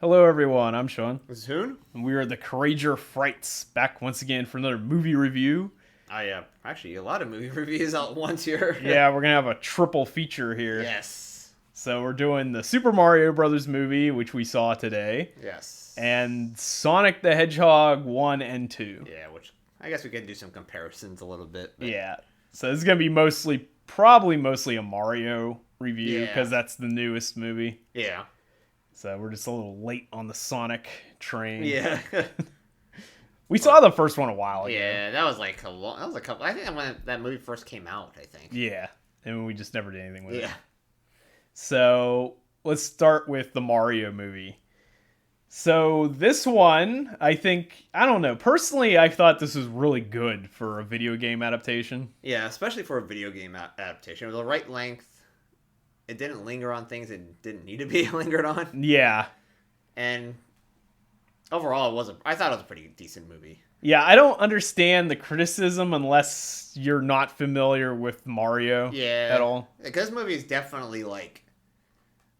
Hello, everyone. I'm Sean. This is Hoon. And we are the Courageour Frights, back once again for another movie review. Actually, a lot of movie reviews out once here. Yeah, we're going to have a triple feature here. Yes. So we're doing the Super Mario Brothers movie, which we saw today. Yes. And Sonic the Hedgehog 1 and 2. Yeah, which I guess we can do some comparisons a little bit. But... Yeah. So this is going to be probably mostly a Mario review, because that's the newest movie. Yeah. So we're just a little late on the Sonic train. Yeah. We saw the first one a while ago. Yeah, that was like a couple. I think when that movie first came out, I think. Yeah. And we just never did anything with it. Yeah. So let's start with the Mario movie. So this one, I don't know. Personally, I thought this was really good for a video game adaptation. Yeah, especially for a video game adaptation. It was the right length. It didn't linger on things it didn't need to be lingered on. Yeah. And overall, I thought it was a pretty decent movie. Yeah, I don't understand the criticism unless you're not familiar with Mario at all. Because this movie is definitely like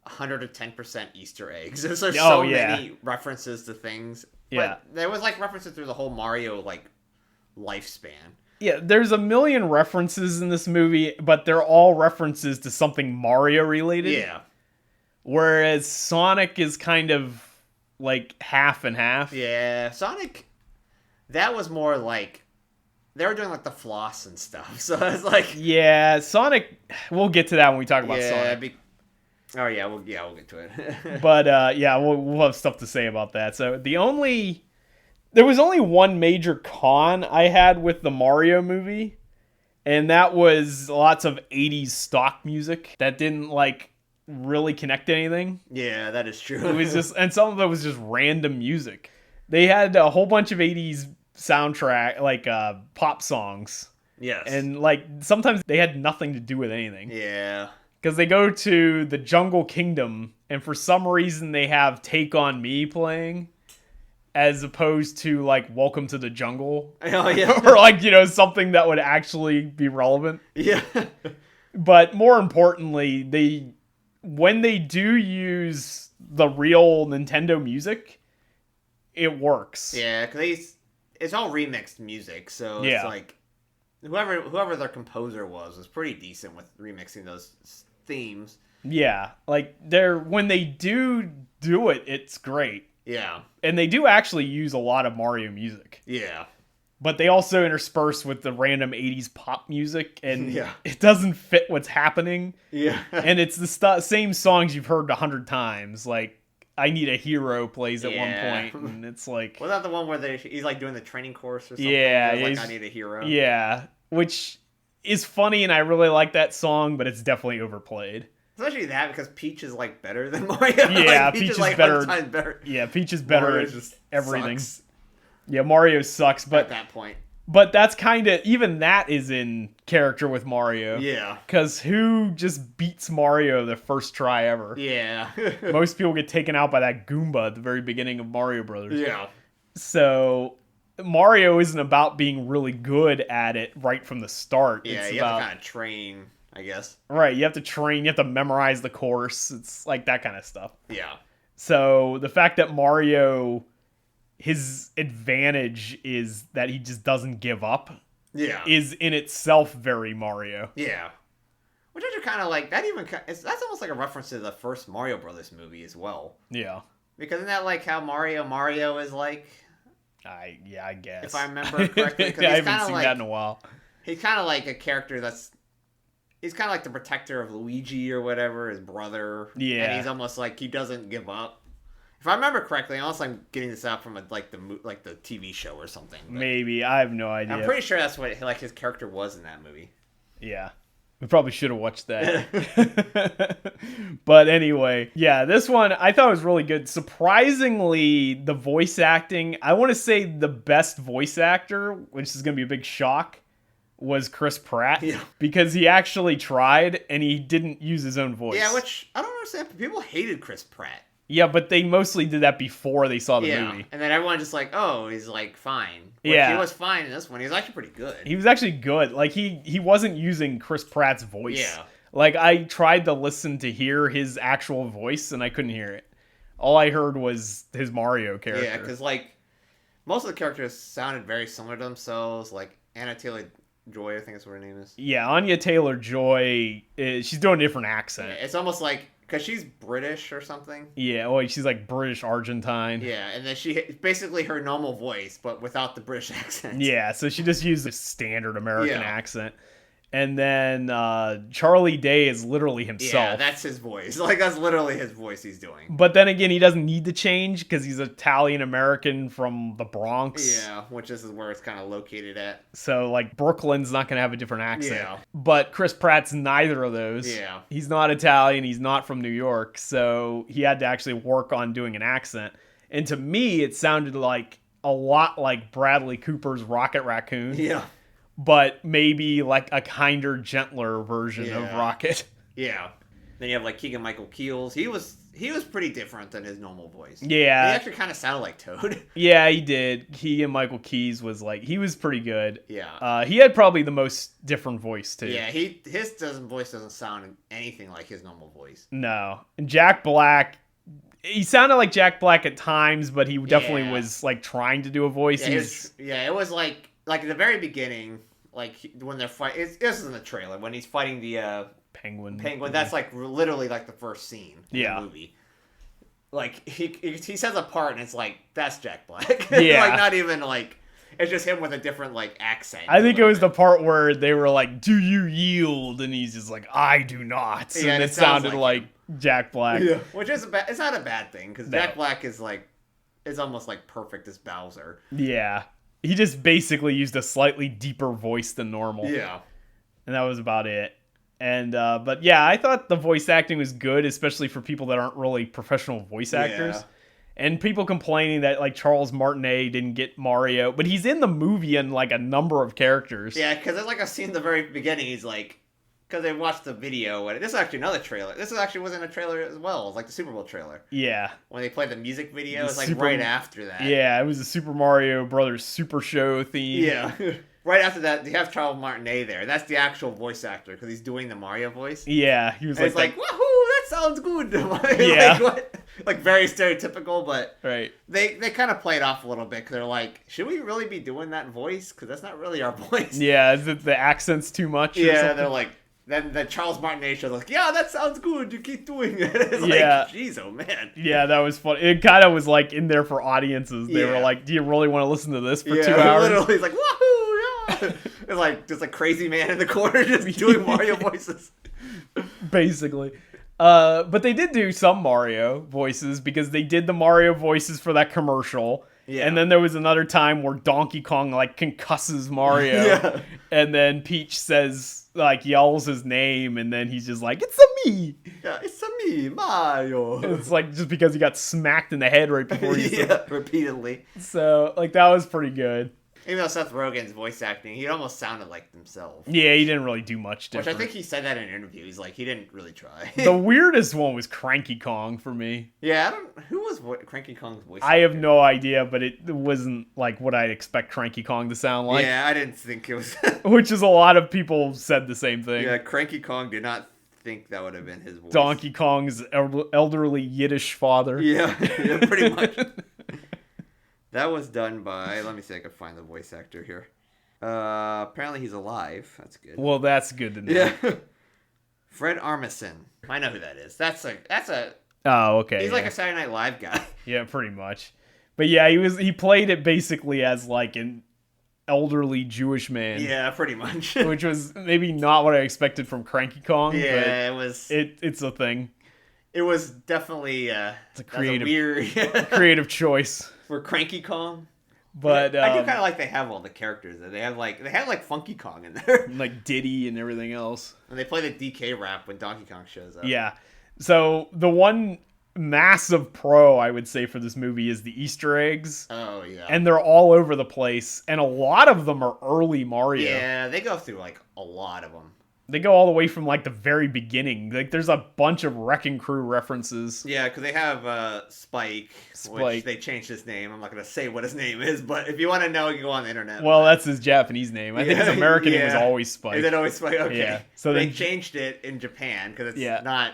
110% Easter eggs. There's so many references to things. But there was like references through the whole Mario like lifespan. Yeah, there's a million references in this movie, but they're all references to something Mario related. Yeah. Whereas Sonic is kind of like half and half. Yeah, Sonic, that was more like, they were doing like the floss and stuff. So it's like... Yeah, Sonic, we'll get to that when we talk about Sonic. We'll get to it. But we'll have stuff to say about that. So there was only one major con I had with the Mario movie, and that was lots of 80s stock music that didn't like really connect to anything. Yeah, that is true. It was just, and some of it was just random music. They had a whole bunch of 80s soundtrack, like pop songs. Yes. And like sometimes they had nothing to do with anything. Yeah. Because they go to the Jungle Kingdom, and for some reason they have Take On Me playing, as opposed to like Welcome to the Jungle. Oh, yeah. Or like, something that would actually be relevant. Yeah. But more importantly, when they do use the real Nintendo music, it works. Yeah, because it's all remixed music, so it's like whoever their composer was pretty decent with remixing those themes. Yeah, like when they do it, it's great. Yeah. And they do actually use a lot of Mario music. Yeah. But they also intersperse with the random 80s pop music, and it doesn't fit what's happening. Yeah. And it's the same songs you've heard 100 times. Like, I Need a Hero plays at one point, and it's like... Was that the one where he's like doing the training course or something? Yeah. Like, I Need a Hero. Yeah. Which is funny, and I really like that song, but it's definitely overplayed. Especially that, because Peach is like better than Mario. Yeah, like, Peach is like better. 100 times better. Yeah, Peach is better at just everything. Sucks yeah, Mario sucks, but at that point. But that's kind of, even that is in character with Mario. Yeah. Because who just beats Mario the first try ever? Yeah. Most people get taken out by that Goomba at the very beginning of Mario Brothers. Yeah. So Mario isn't about being really good at it right from the start. Yeah, it's you about, have to kind of train, I guess. Right, you have to train, you have to memorize the course. It's like that kind of stuff. Yeah. So the fact that Mario, his advantage is that he just doesn't give up. Yeah. Is in itself very Mario. Yeah. Which is kind of like, that's almost like a reference to the first Mario Brothers movie as well. Yeah. Because isn't that like how Mario is like? I guess. If I remember correctly. I haven't seen that in a while. He's kind of like a character he's kind of like the protector of Luigi or whatever, his brother. Yeah. And he's almost like, he doesn't give up. If I remember correctly, unless I'm getting this out from the TV show or something. Maybe, I have no idea. I'm pretty sure that's what like his character was in that movie. Yeah. We probably should have watched that. But anyway, yeah, this one I thought was really good. Surprisingly, the voice acting, I want to say the best voice actor, which is going to be a big shock, was Chris Pratt. Yeah. Because he actually tried and he didn't use his own voice. Yeah, which I don't understand. People hated Chris Pratt. Yeah, but they mostly did that before they saw the movie. And then everyone just like, oh, he's like fine. Which yeah. He was fine in this one. He was actually pretty good. He was actually good. Like he wasn't using Chris Pratt's voice. Yeah. Like I tried to listen to hear his actual voice and I couldn't hear it. All I heard was his Mario character. Yeah, because like most of the characters sounded very similar to themselves. Like Anya Taylor Joy, I think that's what her name is. Yeah, Anya Taylor Joy, she's doing a different accent. Yeah, it's almost like, because she's British or something. Yeah, well, she's like British Argentine. Yeah, and then she basically her normal voice, but without the British accent. Yeah, so she just used a standard American accent. And then Charlie Day is literally himself. Yeah, that's his voice. Like, that's literally his voice he's doing. But then again, he doesn't need to change because he's Italian-American from the Bronx. Yeah, which is where it's kind of located at. So, like, Brooklyn's not going to have a different accent. Yeah. But Chris Pratt's neither of those. Yeah. He's not Italian. He's not from New York. So he had to actually work on doing an accent. And to me, it sounded like a lot like Bradley Cooper's Rocket Raccoon. Yeah. But maybe like a kinder, gentler version of Rocket. Yeah. Then you have like Keegan-Michael Keels. He was pretty different than his normal voice. Yeah. He actually kind of sounded like Toad. Yeah, he did. Keegan-Michael Keys was like, he was pretty good. Yeah. He had probably the most different voice too. Yeah, his voice doesn't sound anything like his normal voice. No. And Jack Black, he sounded like Jack Black at times, but he definitely was like trying to do a voice. Yeah, it was like at the very beginning, like when they're fighting. This is in the trailer when he's fighting the Penguin. That's like literally like the first scene in the movie. Like he says a part and it's like, that's Jack Black. Yeah. Like not even like, it's just him with a different like accent. I think it was the part where they were like, "Do you yield?" And he's just like, "I do not." Yeah, and it sounded like Jack Black. Yeah. Which is it's not a bad thing because Jack Black is almost like perfect as Bowser. Yeah. He just basically used a slightly deeper voice than normal. Yeah. And that was about it. And, but yeah, I thought the voice acting was good, especially for people that aren't really professional voice actors. Yeah. And people complaining that, like, Charles Martinet didn't get Mario, but he's in the movie in, like, a number of characters. Yeah, because there's, like, a scene at the very beginning, he's like, because they watched the video, and this is actually another trailer. This actually wasn't a trailer as well. It was like the Super Bowl trailer. Yeah. When they played the music video, it's like right after that. Yeah, it was the Super Mario Brothers Super Show theme. Yeah. Right after that, they have Charles Martinet there. That's the actual voice actor, because he's doing the Mario voice. Yeah, he was and like... It's like, woohoo, that sounds good. Yeah. Like, very stereotypical, but... Right. They kind of play it off a little bit, because they're like, should we really be doing that voice? Because that's not really our voice. Yeah, is it the accent's too much or something? They're like... Then the Charles Martinet show, like, yeah, that sounds good. You keep doing it. It's like, jeez, oh man. Yeah, that was fun. It kind of was like in there for audiences. They were like, do you really want to listen to this for 2 hours? Literally, it's like, woohoo, yeah. It's like just a crazy man in the corner just doing Mario voices. Basically. But they did do some Mario voices because they did the Mario voices for that commercial. Yeah. And then there was another time where Donkey Kong like concusses Mario. Yeah. And then Peach says, like, yells his name, and then he's just like, "It's a me." Yeah, it's a me, Mario. It's like just because he got smacked in the head right before he said repeatedly. So like that was pretty good. Even though Seth Rogen's voice acting, he almost sounded like himself. Yeah, he didn't really do much different. Which I think he said that in an interview. He's like, he didn't really try. The weirdest one was Cranky Kong for me. Yeah, who was Cranky Kong's voice actor? I have no idea, but it wasn't like what I'd expect Cranky Kong to sound like. Yeah, I didn't think it was. Which is a lot of people said the same thing. Yeah, Cranky Kong did not think that would have been his voice. Donkey Kong's elderly Yiddish father. Yeah, pretty much. That was done by, let me see if I can find the voice actor here. Apparently he's alive. That's good. Well, that's good to know. Yeah. Fred Armisen. I know who that is. That's a Oh, okay. He's like a Saturday Night Live guy. Yeah, pretty much. But yeah, he played it basically as like an elderly Jewish man. Yeah, pretty much. Which was maybe not what I expected from Cranky Kong. Yeah, it was. It's a thing. It was definitely it's a creative, weird creative choice for Cranky Kong. But I do kind of like they have all the characters there. They had like Funky Kong in there, like Diddy and everything else. And they play the DK rap when Donkey Kong shows up. Yeah. So the one massive pro I would say for this movie is the Easter eggs. Oh yeah. And they're all over the place, and a lot of them are early Mario. Yeah, they go through like a lot of them. They go all the way from like the very beginning. Like there's a bunch of Wrecking Crew references. Yeah, because they have Spike, which they changed his name. I'm not going to say what his name is, but if you want to know, you can go on the internet. Well, that's his Japanese name. I think his American name was always Spike. Is it always Spike? Okay. Yeah. So they changed it in Japan because it's not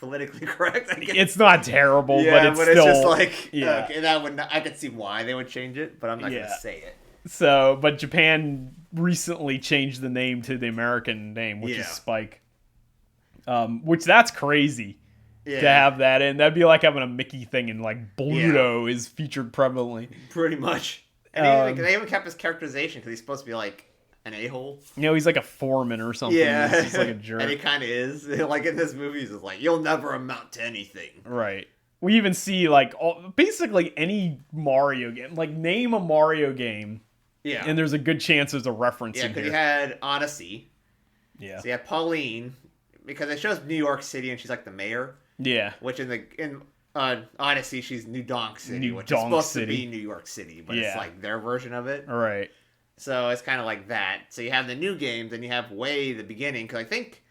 politically correct. I guess. It's not terrible, but it's it's still just like yeah. Okay, I could see why they would change it, but I'm not gonna say it. So, but Japan recently changed the name to the American name, which is Spike. Which that's crazy to have that in. That'd be like having a Mickey thing and like Bluto is featured prevalently. Pretty much. And they even kept his characterization because he's supposed to be like an a-hole. You know, he's like a foreman or something. Yeah. He's like a jerk. And he kind of is. Like in this movie, he's like, you'll never amount to anything. Right. We even see like basically any Mario game. Like name a Mario game. Yeah. And there's a good chance there's a reference in here. Yeah, because you had Odyssey. Yeah. So you had Pauline, because it shows New York City and she's like the mayor. Yeah. Which in Odyssey, she's New Donk City, which is supposed to be New York City, but it's like their version of it. Right. So it's kind of like that. So you have the new game, then you have way the beginning, because I think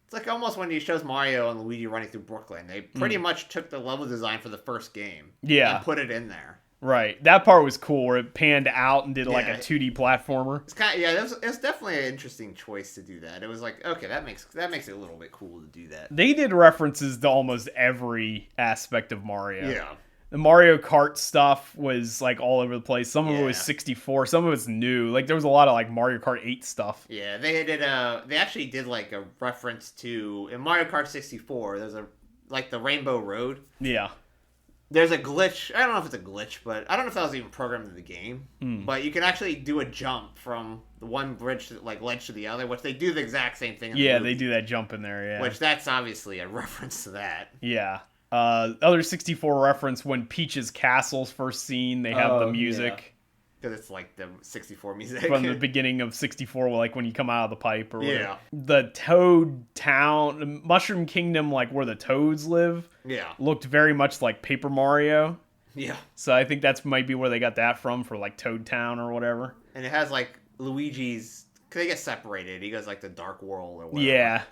it's like almost when he shows Mario and Luigi running through Brooklyn. They pretty much took the level design for the first game and put it in there. Right. That part was cool where it panned out and did like a 2D platformer. It's kind of, it was definitely an interesting choice to do that. It was like, okay, that makes it a little bit cool to do that. They did references to almost every aspect of Mario. Yeah. The Mario Kart stuff was like all over the place. Some of it was 64, some of it's new. Like there was a lot of like Mario Kart 8 stuff. Yeah, they actually did like a reference to in Mario Kart 64, there's a like the Rainbow Road. Yeah. There's a glitch. I don't know if it's a glitch, but I don't know if that was even programmed in the game. But you can actually do a jump from the one bridge to, like ledge to the other, which they do the exact same thing. Yeah, they do that jump in there. Yeah, which that's obviously a reference to that. Yeah. Other 64 reference when Peach's castle's first seen, they have the music. Because it's like the 64 music. From the beginning of 64, like when you come out of the pipe or whatever. Yeah. The Toad Town, the Mushroom Kingdom, like where the Toads live, looked very much like Paper Mario. Yeah. So I think that's might be where they got that from for like Toad Town or whatever. And it has like Luigi's, because they get separated. He goes like the Dark World or whatever. Yeah.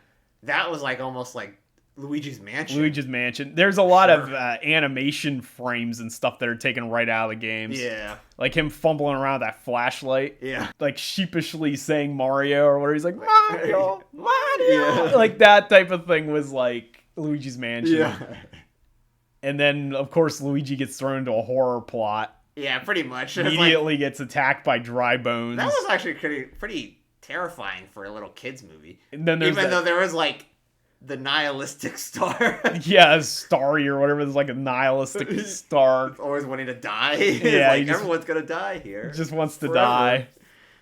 That was like almost like Luigi's Mansion. Luigi's Mansion. There's a lot of animation frames and stuff that are taken right out of the games. Yeah. Like him fumbling around with that flashlight. Yeah. Like sheepishly saying Mario or whatever. He's like, Mario, Mario. Yeah. Like that type of thing was like Luigi's Mansion. Yeah. And then, of course, Luigi gets thrown into a horror plot. Yeah, pretty much. Immediately gets attacked by dry bones. That was actually pretty terrifying for a little kid's movie. And then even though there was like the nihilistic star. Yeah, Starry or whatever. There's like a nihilistic star. Always wanting to die. Yeah, like, everyone's gonna die here. Just wants to die.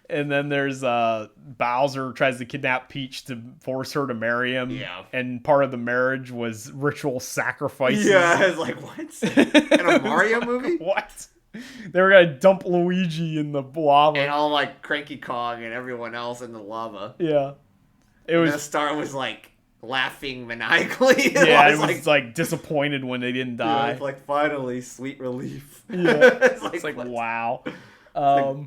And then there's Bowser tries to kidnap Peach to force her to marry him. Yeah. And part of the marriage was ritual sacrifices. Yeah, I was like, what? In a Mario movie? What? They were gonna dump Luigi in the lava. And all like Cranky Kong and everyone else in the lava. Yeah. The star was like laughing maniacally. Yeah, it was like disappointed when they didn't die. Yeah, it's like finally sweet relief. Yeah. It's like wow.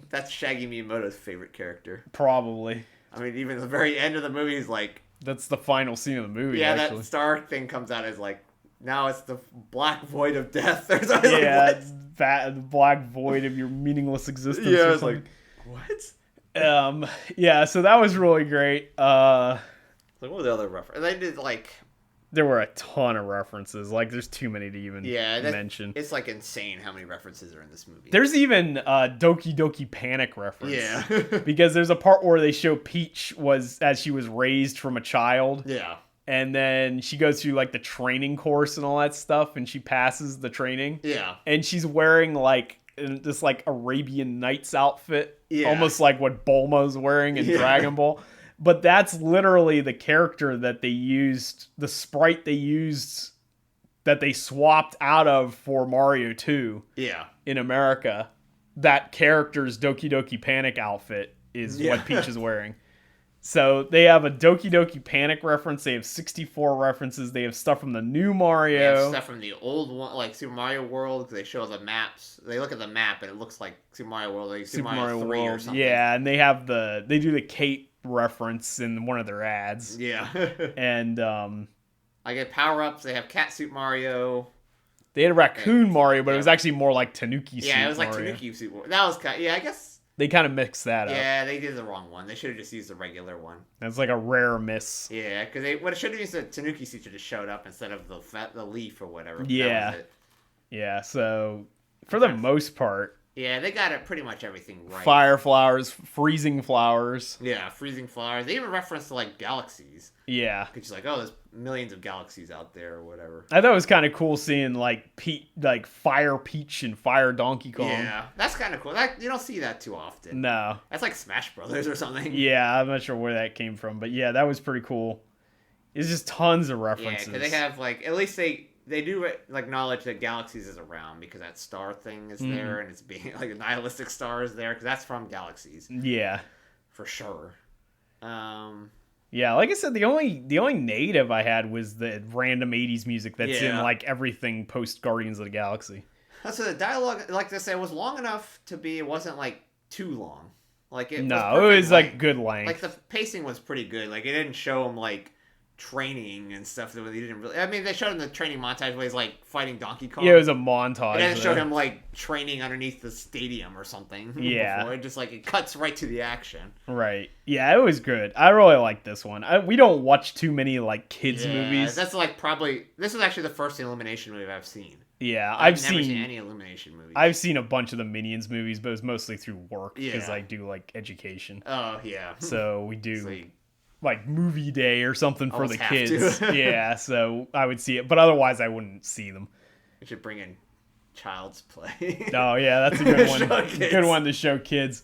That's Shaggy Miyamoto's favorite character. Probably. I mean, even at the very end of the movie, he's like... That's the final scene of the movie, yeah, actually. That star thing comes out as like, now it's the black void of death. Or something. Yeah, it's the black void of your meaningless existence. Yeah, I was like, what? Yeah, so that was really great. Like, what were the other references? They did like... There were a ton of references. Like, there's too many to even mention. It's like insane how many references are in this movie. There's even Doki Doki Panic reference. Yeah. Because there's a part where they show Peach as she was raised from a child. Yeah. And then she goes through like the training course and all that stuff, and she passes the training. Yeah. And she's wearing like this like Arabian Nights outfit. Yeah. Almost like what Bulma's wearing in Dragon Ball. But that's literally the character that they used, the sprite they used, that they swapped out of for Mario 2 in America. That character's Doki Doki Panic outfit is what Peach is wearing. So they have a Doki Doki Panic reference. They have 64 references. They have stuff from the new Mario. They have stuff from the old one, like Super Mario World, because they show the maps. They look at the map and it looks like Super Mario World, like Super Mario 3 or something. Yeah, and they do the Kate reference in one of their ads. Yeah. And I get power-ups. They have Cat Suit Mario. They had a Raccoon Mario, but it was actually more like Tanuki Suit Mario. Yeah, it was like Tanuki Suit Mario. That was kind of, I guess. They kind of mixed that up. Yeah, they did the wrong one. They should have just used the regular one. That's like a rare miss. Yeah, because they should have used the Tanuki suit just showed up instead of the leaf or whatever. Yeah. Yeah, so for the most part. Yeah, they got it pretty much everything right. Fire flowers, freezing flowers. Yeah, freezing flowers. They even reference to like galaxies. Yeah. Because like, oh, there's millions of galaxies out there or whatever. I thought it was kind of cool seeing like Fire Peach and Fire Donkey Kong. Yeah, that's kind of cool. You don't see that too often. No. That's like Smash Brothers or something. Yeah, I'm not sure where that came from, but yeah, that was pretty cool. It's just tons of references. Yeah, because they have like, at least they do acknowledge that galaxies is around because that star thing is there and it's being like a nihilistic star is there because that's from galaxies. Yeah, for sure. Yeah, like I said, the only native I had was the random 80s music that's in like everything post Guardians of the Galaxy. So the dialogue, like I said, was long enough to be. It wasn't like too long. Like it was like good length. Like the pacing was pretty good. Like it didn't show him like training and stuff that he didn't really. I mean, they showed him the training montage where he's like fighting Donkey Kong. Yeah, it was a montage. And then it showed him like training underneath the stadium or something. Yeah, before. It just like it cuts right to the action. Right. Yeah, it was good. I really liked this one. We don't watch too many like kids movies. That's like probably this is actually the first Illumination movie I've seen. Yeah, I've never seen any Illumination movies. I've seen a bunch of the Minions movies, but it was mostly through work because I do like education. Oh yeah. So we do. Like movie day or something for the kids. Yeah, so I would see it, but otherwise I wouldn't see them. We should bring in Child's Play. Oh yeah, that's a good one. Good one to show kids.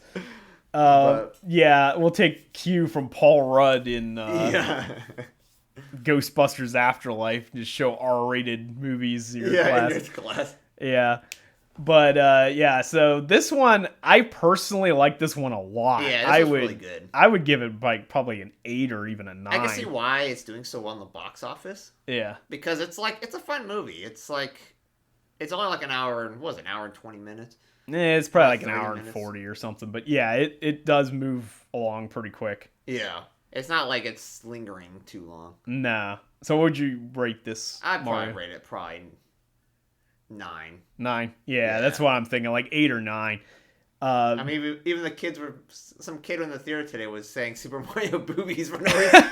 Yeah, we'll take cue from Paul Rudd in Ghostbusters Afterlife. Just show R-rated movies in your class. In your class. Yeah. But yeah, so this one, I personally like this one a lot. Yeah, this was really good. I would give it like probably an 8 or even a 9. I can see why it's doing so well in the box office. Yeah, because it's a fun movie. It's only like an hour and 20 minutes. Yeah, it's probably like an hour and 40 or something. But yeah, it does move along pretty quick. Yeah, it's not like it's lingering too long. Nah. So what would you rate this? I'd probably rate it 9. 9. Yeah, that's what I'm thinking. Like 8 or 9. I mean, even the kids were. Some kid in the theater today was saying Super Mario boobies for no reason.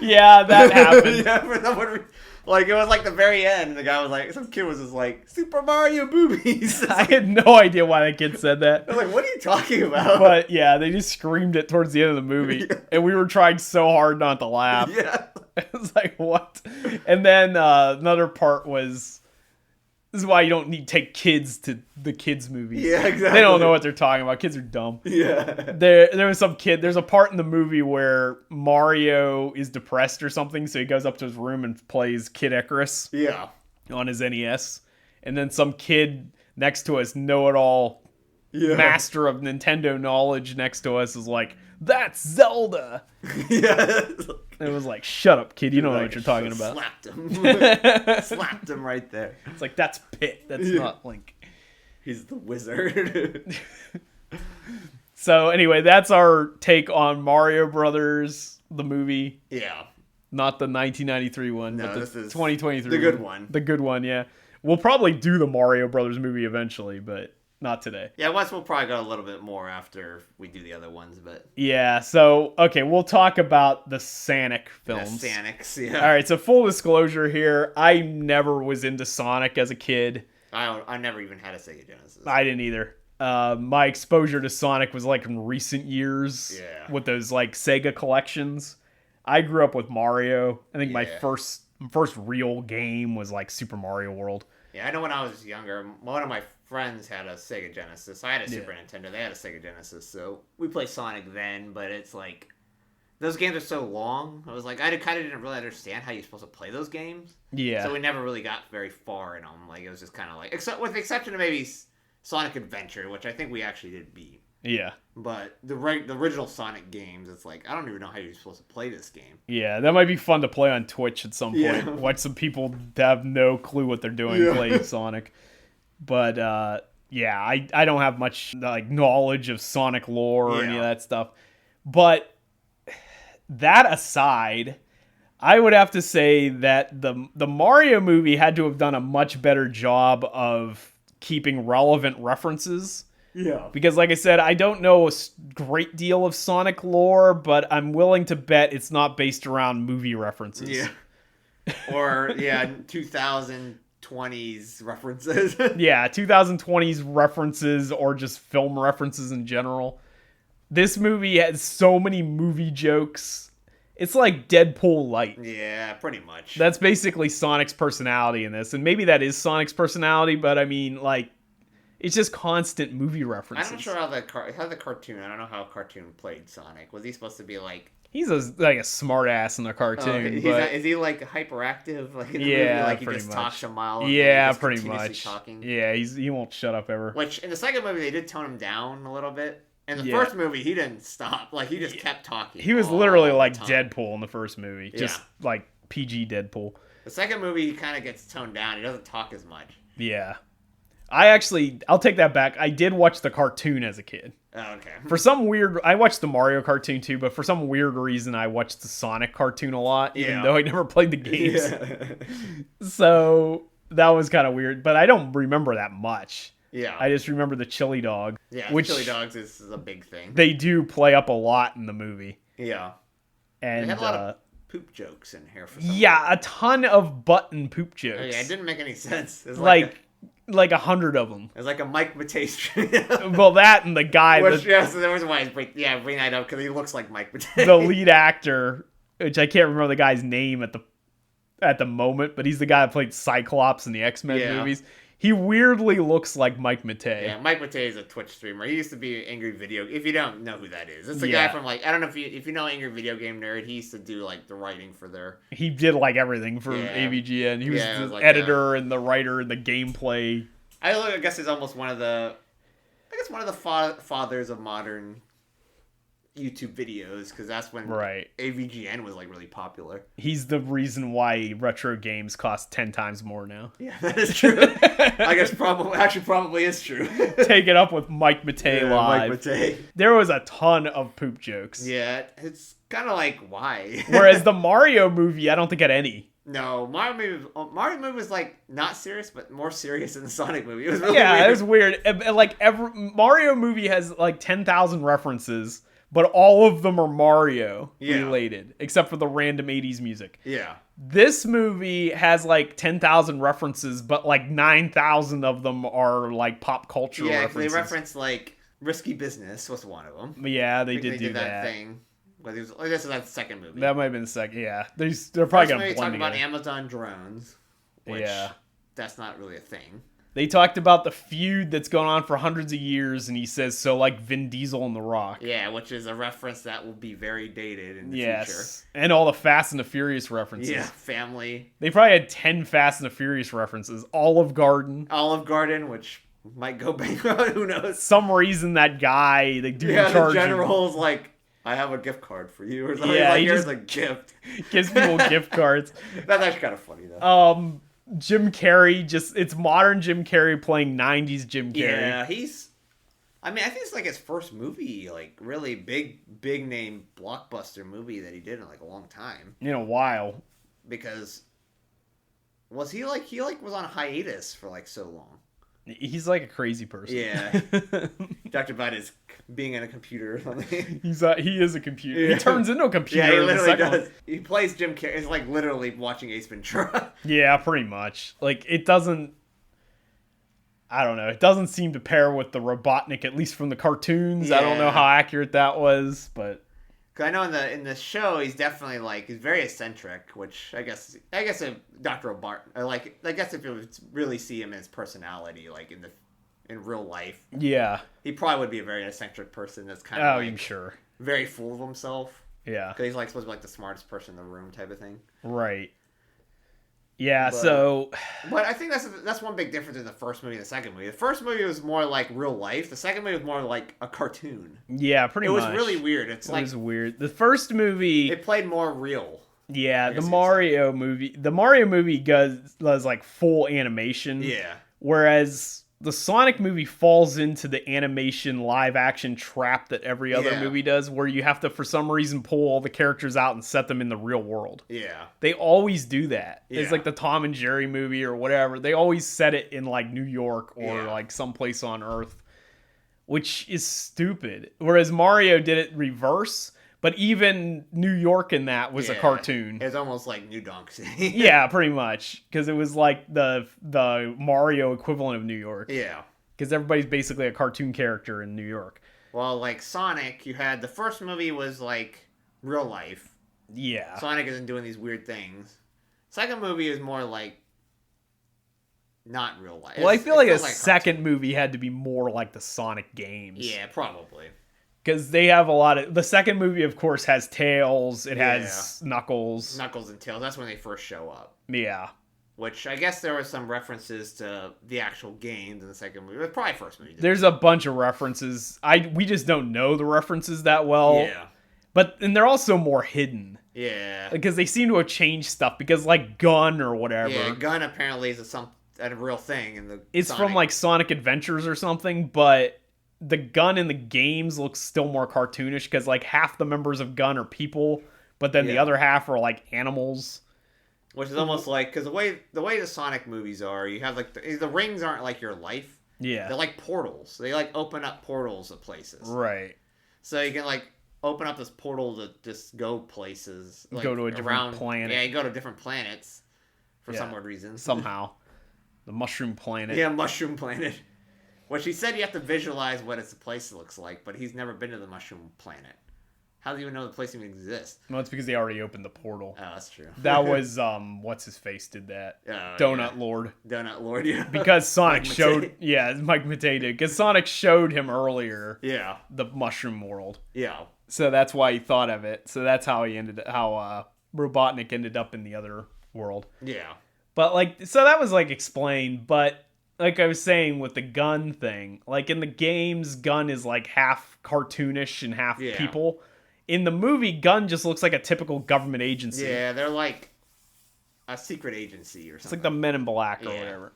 Yeah, that happened. Yeah, for no reason. Like it was like the very end. The guy was like, some kid was just like Super Mario boobies. I had no idea why that kid said that. I was like, what are you talking about? But yeah, they just screamed it towards the end of the movie, and we were trying so hard not to laugh. Yeah, it was like what? And then another part was. This is why you don't need to take kids to the kids' movies. Yeah, exactly. They don't know what they're talking about. Kids are dumb. Yeah. There was some kid. There's a part in the movie where Mario is depressed or something, so he goes up to his room and plays Kid Icarus. Yeah. On his NES, and then some kid next to us, know-it-all, master of Nintendo knowledge, next to us is like, "That's Zelda." Yeah. It was like, shut up, kid. You don't know what you're talking about. Slapped him. Slapped him right there. It's like, that's Pit. That's not Link. He's the wizard. So anyway, that's our take on Mario Brothers, the movie. Yeah. Not the 1993 one, but the 2023 the good one. The good one, yeah. We'll probably do the Mario Brothers movie eventually, but not today. Yeah, once we'll probably go a little bit more after we do the other ones, but... Yeah, so, okay, we'll talk about the Sonic films. The Sonics, yeah. Alright, so full disclosure here, I never was into Sonic as a kid. I never even had a Sega Genesis. I didn't either. My exposure to Sonic was like in recent years with those like Sega collections. I grew up with Mario. I think my first real game was like Super Mario World. Yeah, I know when I was younger, one of my friends had a Sega Genesis. I had a Super Nintendo. They had a Sega Genesis, so we played Sonic then. But it's like those games are so long. I was like, I kind of didn't really understand how you're supposed to play those games. Yeah. So we never really got very far in them. Like it was just kind of like, except with the exception of maybe Sonic Adventure, which I think we actually did beat. Yeah. But the original Sonic games, it's like, I don't even know how you're supposed to play this game. Yeah, that might be fun to play on Twitch at some point. Yeah. Watch some people that have no clue what they're doing playing Sonic. But, yeah, I don't have much like knowledge of Sonic lore or any of that stuff. But that aside, I would have to say that the Mario movie had to have done a much better job of keeping relevant references Yeah. Because, like I said, I don't know a great deal of Sonic lore, but I'm willing to bet it's not based around movie references. Yeah. Or, 2020s references. Yeah, 2020s references or just film references in general. This movie has so many movie jokes. It's like Deadpool light. Yeah, pretty much. That's basically Sonic's personality in this. And maybe that is Sonic's personality, but I mean, like, it's just constant movie references. I'm not sure how the cartoon, I don't know how a cartoon played Sonic. Was he supposed to be like... He's like a smart ass in the cartoon. Is he like hyperactive? Like in the movie, like he just talks a mile. Yeah, pretty much. Talking? Yeah, he won't shut up ever. Which in the second movie they did tone him down a little bit. In the first movie he didn't stop. Like he just kept talking. He was literally like Deadpool in the first movie. Just like PG Deadpool. The second movie he kind of gets toned down. He doesn't talk as much. Yeah. I'll take that back. I did watch the cartoon as a kid. Oh, okay. I watched the Mario cartoon too, but for some weird reason I watched the Sonic cartoon a lot, even though I never played the games. Yeah. So that was kind of weird, but I don't remember that much. Yeah. I just remember the chili dog. Yeah, which chili dogs is a big thing. They do play up a lot in the movie. Yeah. And they had a lot of poop jokes in here for some reason. A ton of butt and poop jokes. Oh, yeah, it didn't make any sense. It was like 100 of them. It's like a Mike Matei. Well, that and the guy. So there was why bring that up, because he looks like Mike Matei. The lead actor, which I can't remember the guy's name at the moment, but he's the guy that played Cyclops in the X-Men movies. He weirdly looks like Mike Matei. Yeah, Mike Matei is a Twitch streamer. He used to be Angry Video. If you don't know who that is, it's the guy from I don't know if you know Angry Video Game Nerd. He used to do like the writing for their. He did like everything for AVGN. He was the editor and the writer and the gameplay. I guess he's almost one of the fathers of modern YouTube videos, because that's when AVGN was like really popular. He's the reason why retro games cost 10 times more now. Yeah, that is true. I guess probably is true. Take it up with Mike Matei live. Mike Matei. There was a ton of poop jokes. Yeah, it's kind of like, why? Whereas the Mario movie, I don't think had any. No, Mario movie was like not serious, but more serious than the Sonic movie. It was really weird. It was weird. Like every Mario movie has like 10,000 references, but all of them are Mario related, except for the random 80s music. Yeah. This movie has like 10,000 references, but like 9,000 of them are like pop culture references. They reference like Risky Business was one of them. Yeah, they did that thing. But this is that second movie. That might have been the second. Yeah, they're probably gonna blend talk together. about Amazon drones, which that's not really a thing. They talked about the feud that's going on for hundreds of years, and he says, so like Vin Diesel and The Rock. Yeah, which is a reference that will be very dated in the future. And all the Fast and the Furious references. Yeah, family. They probably had 10 Fast and the Furious references. Olive Garden, which might go bankrupt. Who knows? Some reason that guy, the dude in charge. The general's like, I have a gift card for you, or something. Yeah, like, here's a gift. Gives people gift cards. That's actually kind of funny, though. Jim Carrey, it's modern Jim Carrey playing 90s Jim Carrey. Yeah, I think it's like his first movie, like really big name blockbuster movie that he did in like a long time. In a while. Because was he was on hiatus for like so long. He's like a crazy person. Yeah. Talked about his being in a computer or something. He is a computer. Yeah. He turns into a computer. Yeah, he literally does. He plays Jim Carrey. It's like literally watching Ace Ventura. Yeah, pretty much. Like, it doesn't... I don't know. It doesn't seem to pair with the Robotnik, at least from the cartoons. Yeah. I don't know how accurate that was, but... Because I know in the show, he's definitely like, he's very eccentric, which I guess if Dr. Bart, I guess if you really see him as personality, like in real life, he probably would be a very eccentric person that's kind of I'm sure, very full of himself. Yeah, because he's like supposed to be like the smartest person in the room type of thing. Right. Yeah, but I think that's one big difference in the first movie and the second movie. The first movie was more like real life. The second movie was more like a cartoon. Yeah, pretty much. It was really weird. It was weird. The first movie... It played more real. Yeah, the Mario movie does like full animation. Yeah. Whereas the Sonic movie falls into the animation live action trap that every other movie does, where you have to, for some reason, pull all the characters out and set them in the real world. Yeah. They always do that. Yeah. It's like the Tom and Jerry movie or whatever. They always set it in like New York or like someplace on Earth. which is stupid. Whereas Mario did it reverse, but even New York in that was a cartoon. It's almost like New Donk City. Yeah, pretty much, because it was like the Mario equivalent of New York. Yeah. Because everybody's basically a cartoon character in New York. Well, like Sonic, you had the first movie was like real life. Yeah. Sonic isn't doing these weird things. Second movie is more like not real life. Well, I feel like a second movie had to be more like the Sonic games. Yeah, probably. Because they have a lot of... The second movie, of course, has Tails. It has Knuckles. Knuckles and Tails. That's when they first show up. Yeah. Which, I guess there were some references to the actual games in the second movie. It was probably first movie. There's a bunch of references. We just don't know the references that well. Yeah. And they're also more hidden. Yeah. Because they seem to have changed stuff. Because, like, Gun or whatever. Yeah, Gun apparently is a real thing in the It's Sonic. From, like, Sonic Adventures or something, but... The Gun in the games looks still more cartoonish because like half the members of Gun are people, but then the other half are like animals. Which is almost like, because the way the Sonic movies are, you have like the rings aren't like your life. Yeah, they're like portals. They like open up portals of places. Right. So you can like open up this portal to just go places. Like, go to a different planet. Yeah, you go to different planets for some weird reason. Somehow, the Mushroom Planet. Yeah, Mushroom Planet. Which he said you have to visualize what the place looks like, but he's never been to the Mushroom Planet. How do you even know the place even exists? Well, it's because they already opened the portal. Oh, that's true. That was, what's his face did that? Donut Lord. Donut Lord, yeah. Because Sonic showed... Yeah, Mike Matei did. Because Sonic showed him earlier. Yeah. The Mushroom World. Yeah. So that's why he thought of it. So that's how Robotnik ended up in the other world. Yeah. But, like, so that was, like, explained, but... Like I was saying with the Gun thing, like in the games, Gun is like half cartoonish and half people. In the movie, Gun just looks like a typical government agency. Yeah, they're like a secret agency or something. It's like the Men in Black or whatever.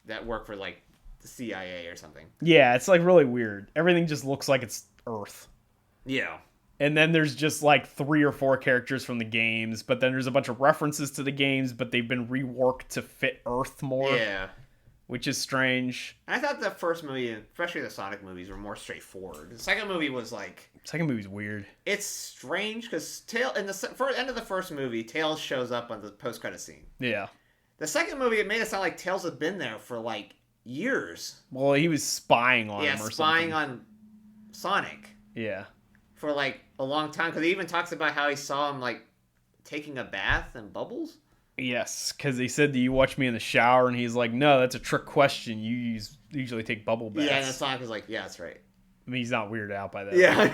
That work for like the CIA or something. Yeah, it's like really weird. Everything just looks like it's Earth. Yeah. And then there's just like 3 or 4 characters from the games, but then there's a bunch of references to the games, but they've been reworked to fit Earth more. Yeah. Which is strange. I thought the first movie, especially the Sonic movies, were more straightforward. The second movie was like... Second movie's weird. It's strange because in the end of the first movie, Tails shows up on the post-credit scene. Yeah. The second movie, it made it sound like Tails had been there for like years. Well, he was spying on him or something. Yeah, spying on Sonic. Yeah. For like a long time. Because he even talks about how he saw him like taking a bath in bubbles. Yes, because they said, do you watch me in the shower? And he's like, no, that's a trick question. You usually take bubble baths. Yeah, and Sonic was like, yeah, that's right. I mean, he's not weirded out by that. Yeah.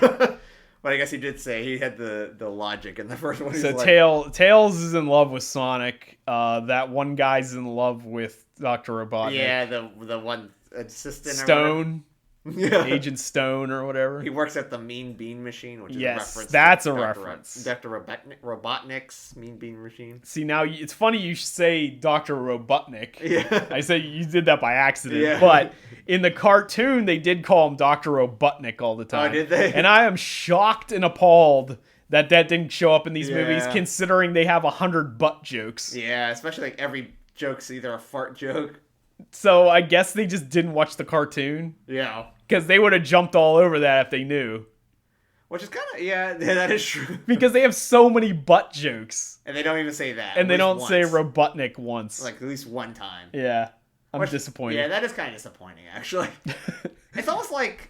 But I guess he did say he had the logic in the first one. So Tails is in love with Sonic. That one guy's in love with Dr. Robotnik. Yeah, the one assistant Stone. Agent Stone or whatever. He works at the Mean Bean Machine, which is a reference. That's a reference. Dr. Robotnik's Mean Bean Machine. See, now it's funny you say Dr. Robotnik. Yeah. I say you did that by accident. But in the cartoon, they did call him Dr. Robotnik all the time. Oh, did they? And I am shocked and appalled that didn't show up in these movies, considering they have 100 butt jokes. Yeah, especially like every joke's either a fart joke. So I guess they just didn't watch the cartoon. Yeah. Because they would have jumped all over that if they knew. Which is kind of, yeah, that is true. Because they have so many butt jokes. And they don't even say that. And they don't say Robotnik once. Like, at least one time. Yeah. I'm disappointed. Yeah, that is kind of disappointing, actually. It's almost like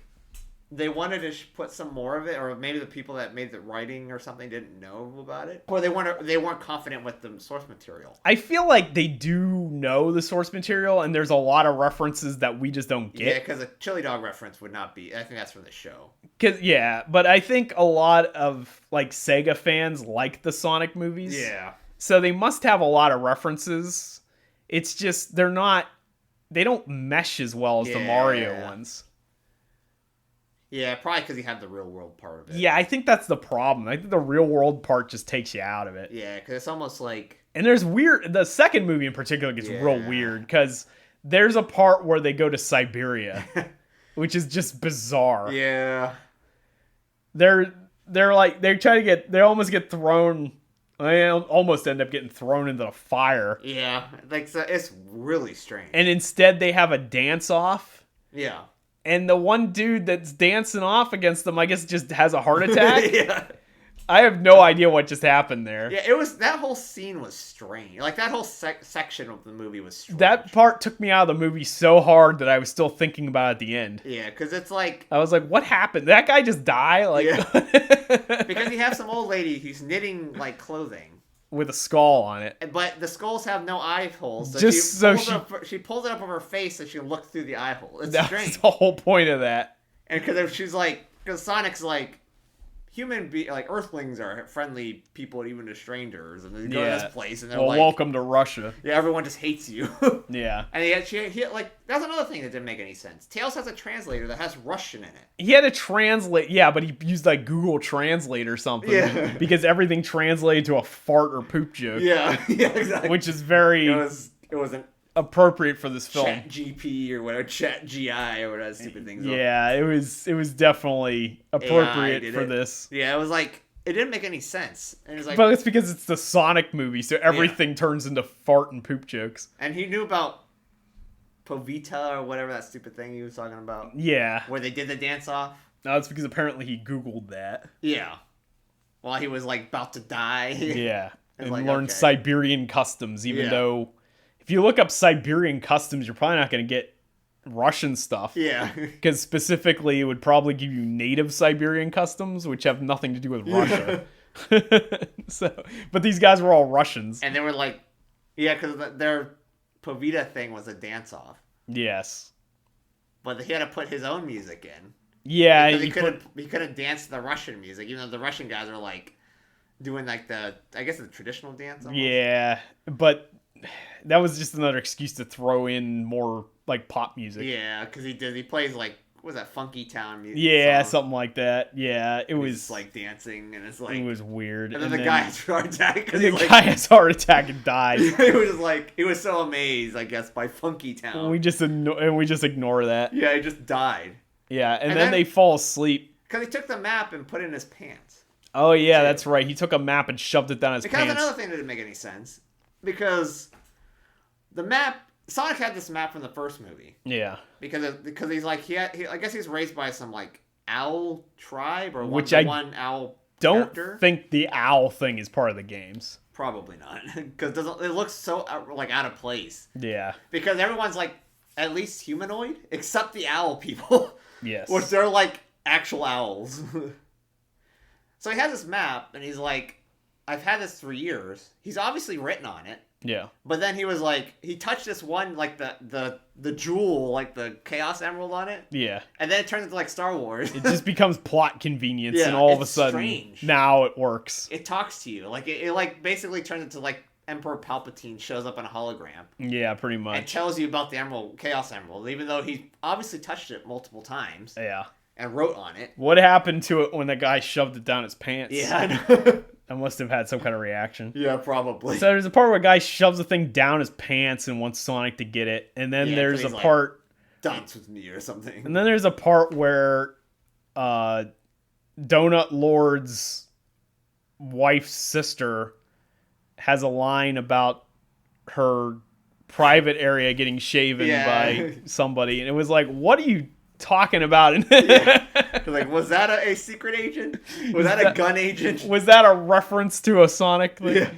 they wanted to put some more of it, or maybe the people that made the writing or something didn't know about it. Or they weren't confident with the source material. I feel like they do know the source material, and there's a lot of references that we just don't get. Yeah, because a chili dog reference would not be... I think that's from the show. But I think a lot of like Sega fans like the Sonic movies. Yeah. So they must have a lot of references. It's just, they don't mesh as well as the Mario ones. Yeah, probably because you have the real world part of it. Yeah, I think that's the problem. I think the real world part just takes you out of it. Yeah, because it's almost like... And there's the second movie in particular gets real weird, because there's a part where they go to Siberia, which is just bizarre. Yeah. They almost get thrown... They almost end up getting thrown into the fire. Yeah, like it's really strange. And instead they have a dance-off. Yeah. and the one dude that's dancing off against them, I guess, just has a heart attack. Yeah. I have no idea what just happened there. Yeah, that whole scene was strange. Like, that whole section of the movie was strange. That part took me out of the movie so hard that I was still thinking about it at the end. Yeah, because it's like... I was like, what happened? Did that guy just die? Like, yeah. Because you have some old lady who's knitting, like, clothing. With a skull on it. But the skulls have no eye holes. So she pulls it up on her face so she can look through the eye hole. It's strange. That's the whole point of that. And because Sonic's like... like Earthlings are friendly people even to strangers, and they go to this place and they're like, welcome to Russia. Yeah, everyone just hates you. Yeah. And that's another thing that didn't make any sense. Tails has a translator that has Russian in it. He had to translate, but he used like Google Translate or something. Yeah. Because everything translated to a fart or poop joke. Yeah, exactly. Which is very it wasn't appropriate for this film. Chat GP or whatever, Chat GI or whatever stupid things. Yeah, it was definitely appropriate for this. Yeah, it was like it didn't make any sense. And it was like, but it's because it's the Sonic movie, so everything turns into fart and poop jokes. And he knew about Povita or whatever that stupid thing he was talking about. Yeah, where they did the dance off. No, it's because apparently he Googled that. Yeah, while he was like about to die. Yeah, and learned Siberian customs, even though. If you look up Siberian customs, you're probably not going to get Russian stuff. Yeah. Because specifically, it would probably give you native Siberian customs, which have nothing to do with Russia. But these guys were all Russians. And they were like, because their Povita thing was a dance-off. Yes. But he had to put his own music in. Yeah. Because he couldn't dance the Russian music, even though the Russian guys are like doing like the traditional dance. Almost. Yeah, but... That was just another excuse to throw in more like pop music. Yeah, because he plays like what was that Funky Town music? Yeah, song? Something like that. Yeah, it was just, like dancing and it's like it was weird. And then the guy has a heart attack. The guy has a heart attack and died. He was so amazed, I guess, by Funky Town. And we just ignore that. Yeah, he just died. Yeah, and then they fall asleep because he took the map and put it in his pants. Oh yeah, that's right. He took a map and shoved it down his pants. Because another thing that didn't make any sense. Because the map, Sonic had this map from the first movie. Yeah. Because he's like I guess he's raised by some like owl tribe or one owl. Don't character. Think the owl thing is part of the games. Probably not, because it looks so like out of place. Yeah. Because everyone's like at least humanoid, except the owl people. Yes. Which they're like actual owls. So he has this map, and he's like, I've had this for years. He's obviously written on it. Yeah. But then he was like, he touched this one, like the jewel, like the Chaos Emerald on it. Yeah. And then it turns into like Star Wars. It just becomes plot convenience, and all of a sudden, strange. Now it works. It talks to you. Like, it like basically turns into like Emperor Palpatine shows up in a hologram. Yeah, pretty much. And tells you about the Emerald, Chaos Emerald, even though he obviously touched it multiple times. Yeah. And wrote on it. What happened to it when the guy shoved it down his pants? Yeah, I know. I must have had some kind of reaction. Yeah, probably. So there's a part where a guy shoves the thing down his pants and wants Sonic to get it. And then there's a part... Dance with me or something. And then there's a part where Donut Lord's wife's sister has a line about her private area getting shaven by somebody. And it was like, what are you talking about? Like, was that a secret agent? Was that a gun agent? Was that a reference to a Sonic thing? Yeah.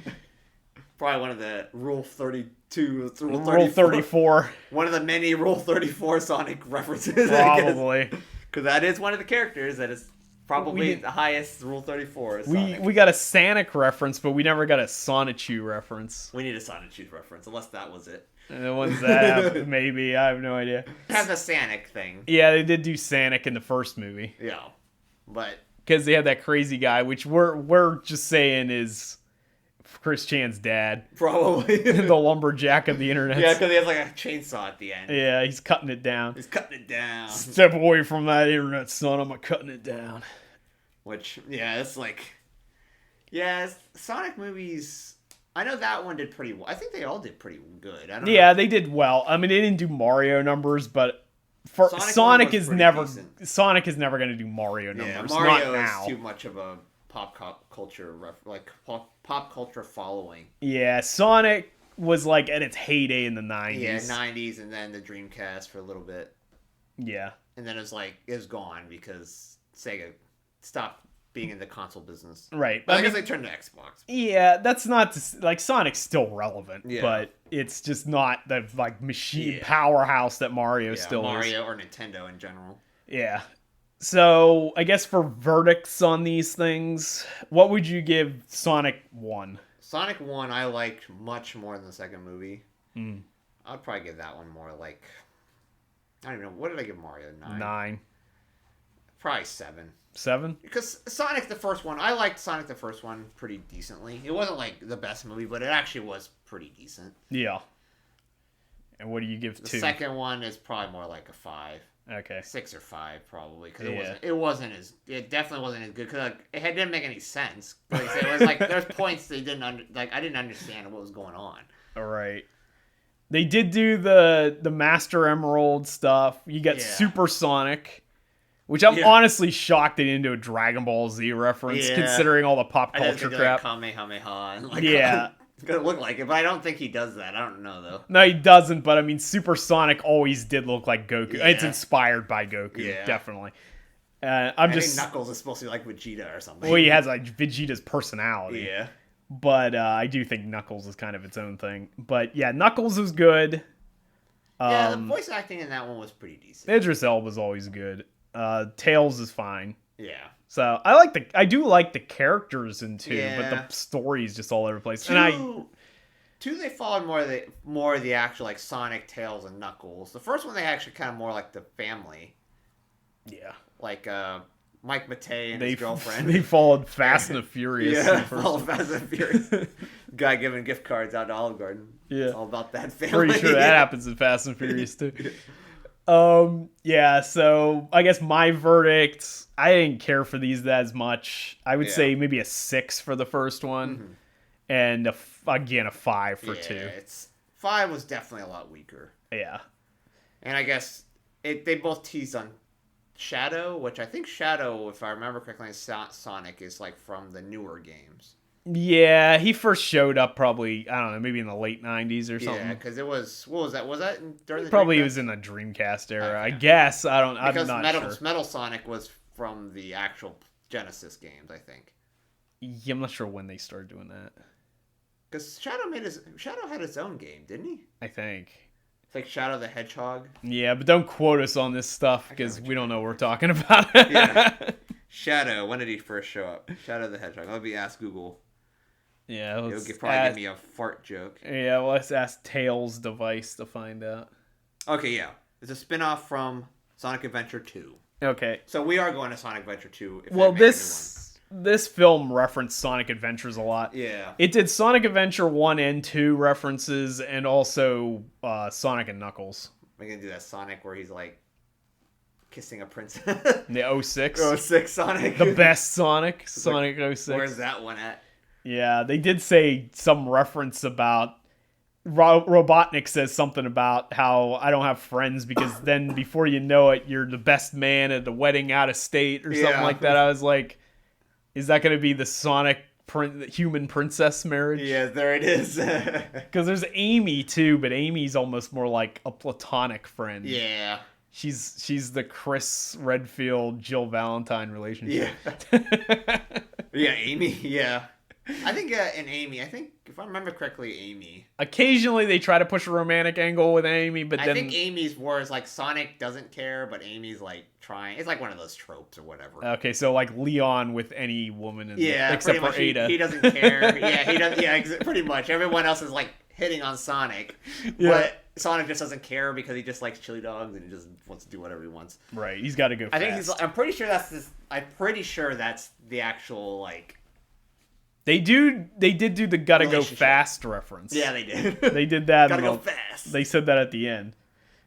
Probably one of the Rule 32, Rule 34. One of the many Rule 34 Sonic references. Probably. Because that is one of the characters that is probably the highest Rule 34. We got a Sonic reference, but we never got a Sonichu reference. We need a Sonichu reference, unless that was it. When's that? Maybe. I have no idea. Have the Sonic thing. Yeah, they did do Sonic in the first movie. Yeah. But... because they had that crazy guy, which we're just saying is Chris Chan's dad. Probably. The lumberjack of the internet. Yeah, because he has like a chainsaw at the end. Yeah, he's cutting it down. Step away from that internet, son. I'm cutting it down. Which, yeah, it's like... yeah, Sonic movies... I know that one did pretty well. I think they all did pretty good. I don't know. They did well. I mean, they didn't do Mario numbers, but Sonic is never going to do Mario numbers. Yeah, Mario not is now. too much of a pop culture pop culture following. Yeah, Sonic was like at its heyday in the 90s. Yeah, 90s, and then the Dreamcast for a little bit. Yeah. And then it was gone because Sega stopped being in the console business. Right. But I guess they turned to Xbox. Yeah, that's not like Sonic's still relevant, Yeah. but it's just not the like machine powerhouse that Mario still is. Mario or Nintendo in general. Yeah. So I guess for verdicts on these things, what would you give Sonic 1? Sonic 1 I liked much more than the second movie. I'd probably give that one more like, I don't even know, what did I give Mario? 9. Probably 7. 7? Because Sonic the first one, I liked Sonic the first one pretty decently. It wasn't like the best movie, but it actually was pretty decent. Yeah. And what do you give 2? The second one is probably more like a 5. Okay. 6 or 5 probably, because it definitely wasn't as good, because it didn't make any sense. Like I said, it was like there's points they didn't I didn't understand what was going on. All right. They did do the Master Emerald stuff. You got Super Sonic, which I'm honestly shocked they didn't do a Dragon Ball Z reference, considering all the pop culture crap. Like Kamehameha and like it's gonna look like it, but I don't think he does that. I don't know though. No, he doesn't. But I mean, Super Sonic always did look like Goku. Yeah. It's inspired by Goku, definitely. I think Knuckles is supposed to be like Vegeta or something. Well, he has like Vegeta's personality. Yeah. But I do think Knuckles is kind of its own thing. But yeah, Knuckles is good. The voice acting in that one was pretty decent. Idris Elba's always good. Tails is fine. Yeah. So I do like the characters in 2, but the story is just all over the place. 2 they followed more of the actual like Sonic, Tails, and Knuckles. The first one they actually kind of more like the family. Yeah. Like Mike Matei and his girlfriend. They followed Fast and the Furious. Yeah, followed Fast and Furious. Guy giving gift cards out to Olive Garden. Yeah. It's all about that family. Pretty sure that happens in Fast and Furious too. Yeah, so I guess my verdict, I didn't care for these as much. I would say maybe a 6 for the first one, and again a 5 for 2. 5 was definitely a lot weaker. Yeah. And I guess they both teased on Shadow, which I think Shadow, if I remember correctly, Sonic is like from the newer games. Yeah, he first showed up probably, I don't know, maybe in the late 90s or something. Yeah, because it was, what was that? Was that during the Probably Dreamcast? it was in the Dreamcast era, okay. I guess. I'm not sure. Metal Sonic was from the actual Genesis games, I think. Yeah, I'm not sure when they started doing that. Because Shadow had his own game, didn't he? I think. It's like Shadow the Hedgehog. Yeah, but don't quote us on this stuff because we don't know what we're talking about. Yeah. Shadow, when did he first show up? Shadow the Hedgehog. Let me ask Google. Yeah, it'll probably give me a fart joke. Yeah, well, let's ask Tails' device to find out. Okay, yeah. It's a spin-off from Sonic Adventure 2. Okay. So we are going to Sonic Adventure 2. Well, this film referenced Sonic Adventures a lot. Yeah. It did Sonic Adventure 1 and 2 references, and also Sonic and Knuckles. We're going to do that Sonic where he's like kissing a princess. The 06. 06 Sonic. The best Sonic. Sonic 06. Where's that one at? Yeah, they did say some reference about Robotnik says something about how I don't have friends because then before you know it, you're the best man at the wedding out of state or something like that. I was like, is that going to be the Sonic human princess marriage? Yeah, there it is. Because there's Amy too, but Amy's almost more like a platonic friend. Yeah. She's the Chris Redfield, Jill Valentine relationship. Yeah. Yeah, Amy. Yeah. I think if I remember correctly, Amy. Occasionally they try to push a romantic angle with Amy, but then... I think Amy's words, like, Sonic doesn't care, but Amy's, like, trying. It's like one of those tropes or whatever. Okay, so, like, Leon with any woman except for Ada. He doesn't care. Yeah, he doesn't... Yeah, pretty much. Everyone else is, like, hitting on Sonic. Yeah. But Sonic just doesn't care because he just likes chili dogs and he just wants to do whatever he wants. Right, he's got to go fast. I'm pretty sure that's the actual, like... They did do the gotta go fast reference. Yeah, they did. They did that. Gotta go fast. They said that at the end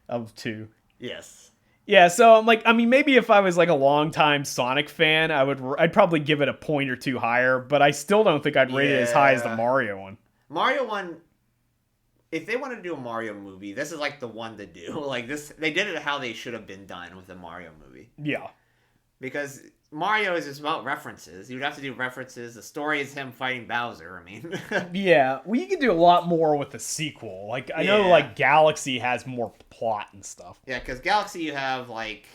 of 2. Yes. Yeah, so I'm like, I mean, maybe if I was like a longtime Sonic fan, I'd probably give it a point or 2 higher, but I still don't think I'd rate it as high as the Mario one. Mario one, if they want to do a Mario movie, this is like the one to do. Like this, they did it how they should have been done with the Mario movie. Yeah. Because Mario is just about references. You would have to do references. The story is him fighting Bowser. I mean, Yeah, well, you can do a lot more with the sequel. Like, I know, like, Galaxy has more plot and stuff. Yeah, because Galaxy, you have, like,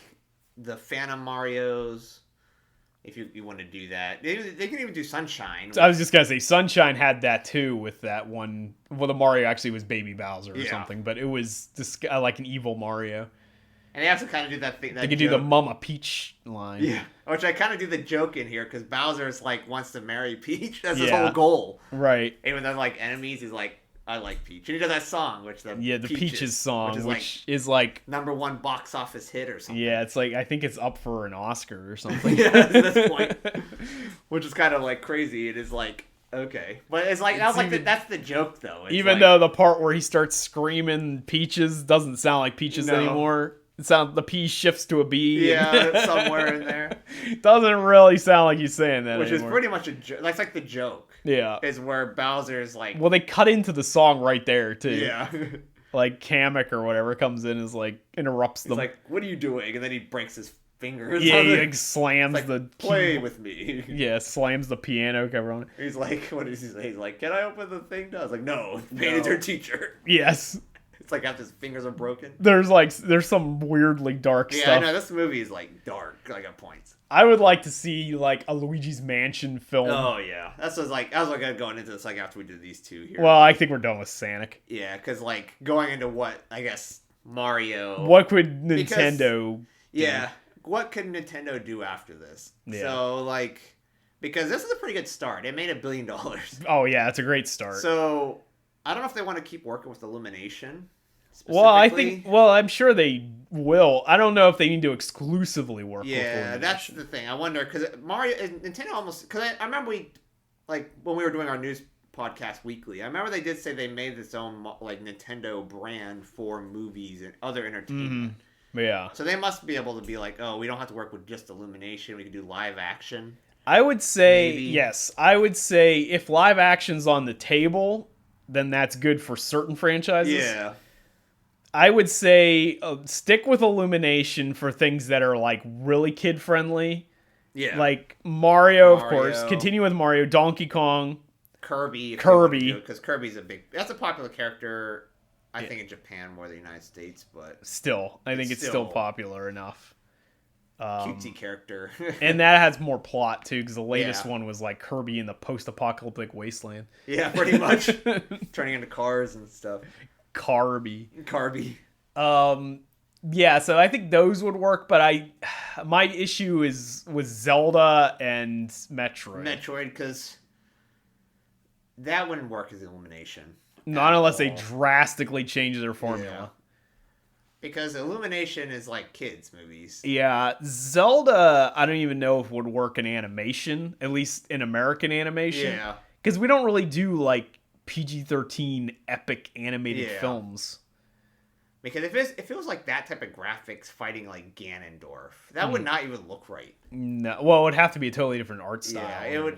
the Phantom Marios, if you want to do that. They can even do Sunshine. So I was just going to say, Sunshine had that, too, with that one. Well, the Mario actually was Baby Bowser or something, but it was just, like an evil Mario. And they also kind of do that thing. They could do the Mama Peach line. Yeah. Which I kind of do the joke in here, because Bowser's, like, wants to marry Peach. That's his whole goal. Right. Even though, like, enemies, he's like, I like Peach. And he does that song, which the Peaches song, which is like #1 box office hit or something. Yeah, it's like, I think it's up for an Oscar or something. Yeah, at this point. Which is kind of like crazy. It is like, okay. But it's like, that's the joke, though. It's even though the part where he starts screaming Peaches doesn't sound like Peaches anymore. The P shifts to a B. Yeah, somewhere in there. Doesn't really sound like he's saying that Which anymore. is pretty much a joke. That's like the joke. Yeah. Is where Bowser's like... Well, they cut into the song right there, too. Yeah. Like, Kamek or whatever comes in and is like, interrupts them. He's like, what are you doing? And then he breaks his fingers. Yeah, he like, slams the... Play with me. Yeah, slams the piano cover on it. He's like, what is he say? He's like, can I open the thing? I was like, no. Pain's your teacher. Yes. It's like after his fingers are broken. There's some weirdly dark stuff. Yeah, I know. This movie is like dark, like at points. I would like to see like a Luigi's Mansion film. Oh yeah, I was like going into this like after we did these two here. Well, I think we're done with Sonic. Yeah, because like going into what I guess Mario. What could Nintendo? Yeah, what could Nintendo do after this? Yeah. So like, because this is a pretty good start. It made $1 billion. Oh yeah, it's a great start. So I don't know if they want to keep working with Illumination. Well, I'm sure they will. I don't know if they need to exclusively work with Illumination. Yeah, that's the thing. I wonder, because Nintendo almost, because I remember when we were doing our news podcast weekly, I remember they did say they made this own, like, Nintendo brand for movies and other entertainment. Mm-hmm. Yeah. So they must be able to be like, oh, we don't have to work with just Illumination. We can do live action. I would say, yes. I would say if live action's on the table, then that's good for certain franchises. Yeah. I would say stick with Illumination for things that are like really kid friendly. Yeah. Like Mario, of course. Continue with Mario. Donkey Kong. Kirby. Because Kirby's that's a popular character, I think, in Japan more than the United States, but... Still. I think it's still popular enough. Cutesy character. And that has more plot, too, because the latest one was like Kirby in the post-apocalyptic wasteland. Yeah, pretty much. Turning into cars and stuff. Carby. Yeah, so I think those would work, but my issue is with Zelda and Metroid. Because that wouldn't work as Illumination. Not unless they drastically change their formula. Yeah. Because Illumination is like kids' movies. Yeah, Zelda, I don't even know if would work in animation, at least in American animation. Yeah. Because we don't really do like PG-13 epic animated films. Because if it was like that type of graphics fighting like Ganondorf, that would not even look right. No, well, it would have to be a totally different art style. Yeah, it would.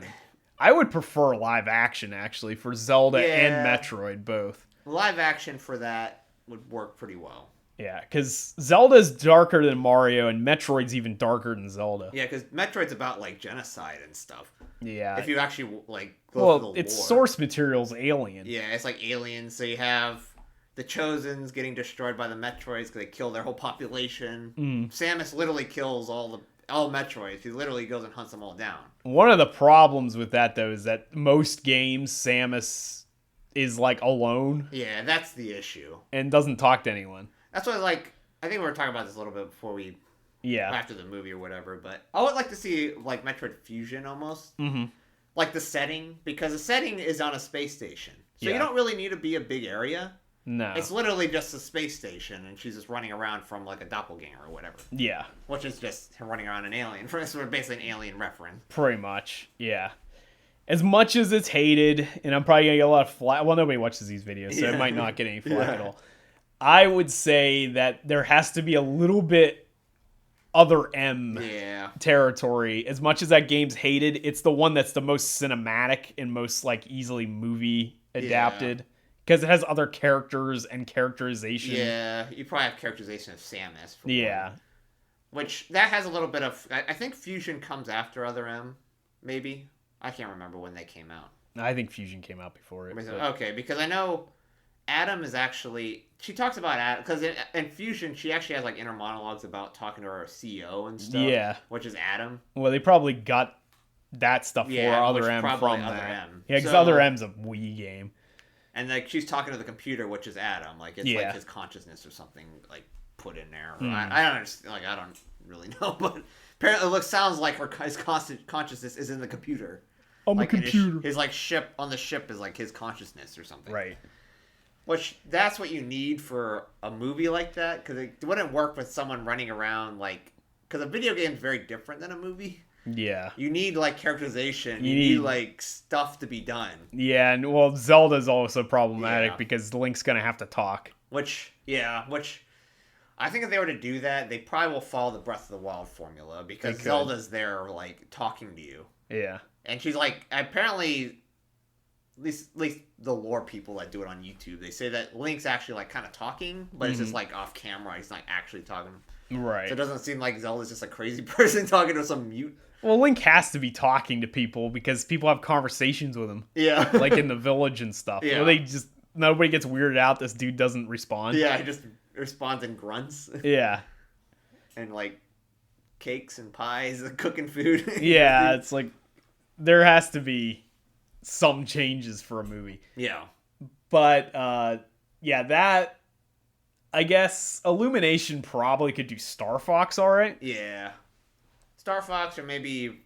I would prefer live action actually for Zelda and Metroid both. Live action for that would work pretty well. Yeah, because Zelda's darker than Mario, and Metroid's even darker than Zelda. Yeah, because Metroid's about like genocide and stuff. Yeah. If you actually like go through the its lore. source material's Alien. Yeah, it's like Aliens. So you have the Chosens getting destroyed by the Metroids because they kill their whole population. Samus literally kills all Metroids. He literally goes and hunts them all down. One of the problems with that, though, is that most games, Samus is like alone. Yeah, that's the issue. And doesn't talk to anyone. That's why, like, I think we were talking about this a little bit before after the movie or whatever, but I would like to see, like, Metroid Fusion almost. Mm-hmm. Like, the setting, because the setting is on a space station. So you don't really need to be a big area. No. It's literally just a space station, and she's just running around from, like, a doppelganger or whatever. Yeah. Which is just her running around an alien. So basically an alien reference. Pretty much, yeah. As much as it's hated, and I'm probably going to get a lot of flack. Well, nobody watches these videos, so it might not get any flack at all. I would say that there has to be a little bit other M territory. As much as that game's hated, it's the one that's the most cinematic and most like easily movie adapted. Because it has other characters and characterization. Yeah, you probably have characterization of Samus. Yeah. Which, that has a little bit of... I think Fusion comes after Other M, maybe? I can't remember when they came out. I think Fusion came out before it. Okay, because I know Adam is actually... She talks about Adam... Because in Fusion, she actually has, like, inner monologues about talking to her CEO and stuff. Yeah. Which is Adam. Well, they probably got that stuff for Other M from Other that. M. Yeah, because Other M's a Wii game. And, like, she's talking to the computer, which is Adam. Like, it's like his consciousness or something, like, put in there. I don't understand. Like, I don't really know, but apparently it sounds like his consciousness is in the computer. On the computer. His like ship on the ship is like his consciousness or something. Right. Which that's what you need for a movie like that, because it wouldn't work with someone running around like, because a video game is very different than a movie. Yeah. You need like characterization. You need like stuff to be done. Yeah, and well, Zelda's also problematic because Link's gonna have to talk. Which I think if they were to do that, they probably will follow the Breath of the Wild formula, because Zelda's there, like, talking to you. Yeah. And she's, like, apparently, at least the lore people that do it on YouTube, they say that Link's actually, like, kind of talking, but it's just, like, off camera. He's not actually talking. Right. So it doesn't seem like Zelda's just a crazy person talking to some mute. Well, Link has to be talking to people because people have conversations with him. Yeah. Like in the village and stuff. Yeah. Where nobody gets weirded out this dude doesn't respond. Yeah, he just responds in grunts. Yeah. And like cakes and pies and cooking food. Yeah, it's like there has to be some changes for a movie. Yeah. But that I guess Illumination probably could do Star Fox all right. Yeah. Star Fox, or maybe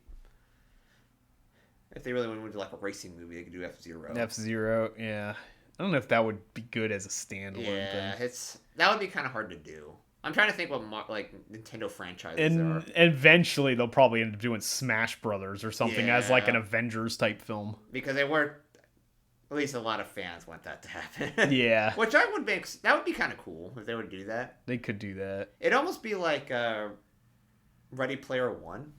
if they really wanted to do like a racing movie, they could do F-Zero. F-Zero, yeah. I don't know if that would be good as a standalone thing. Yeah, that would be kind of hard to do. I'm trying to think what like Nintendo franchises there are. And eventually they'll probably end up doing Smash Brothers or something as like an Avengers type film. Because they were, at least a lot of fans want that to happen. Yeah. Which that would be kind of cool if they would do that. They could do that. It'd almost be like Ready Player One.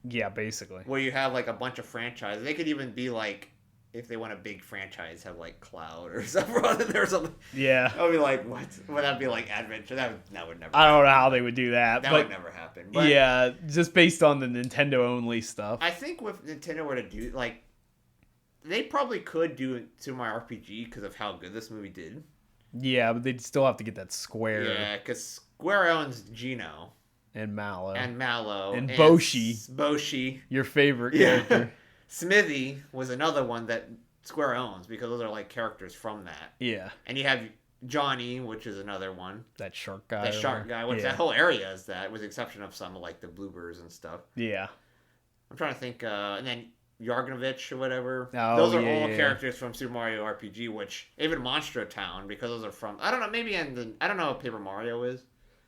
Yeah, basically. Where you have like a bunch of franchises. They could even be like, if they want a big franchise, have like Cloud or something or something. Yeah. I would be like, what? Would that be like Adventure? That would never. I don't know how they would do that. That would never happen. But yeah, just based on the Nintendo only stuff. I think if Nintendo were to do like, they probably could do Super Mario RPG because of how good this movie did. Yeah, but they'd still have to get that Square. Yeah, because Square owns Geno. And Mallow. And Boshi. Your favorite character. Smithy was another one that Square owns, because those are like characters from that. Yeah. And you have Johnny, which is another one. That shark guy. That whole area is that, with the exception of some like the Bluebirds and stuff. Yeah. I'm trying to think, and then Yarganovich or whatever. Oh, those are all characters from Super Mario RPG, which even Monster Town, because those are from, I don't know, maybe I don't know what Paper Mario is.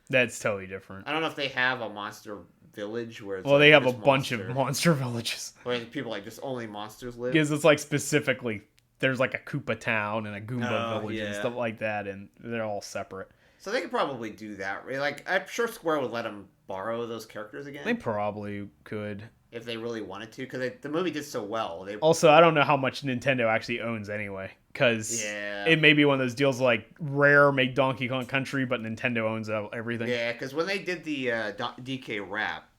That's totally different. I don't know if they have a monster village where it's they have a bunch of monster villages where people like just only monsters live. Because it's like specifically there's like a Koopa town and a Goomba village and stuff like that, and they're all separate. So they could probably do that. Like, I'm sure Square would let them borrow those characters again. They probably could. If they really wanted to, because the movie did so well. Also, I don't know how much Nintendo actually owns anyway, because it may be one of those deals like Rare made Donkey Kong Country, but Nintendo owns everything. Yeah, because when they did the DK Rap,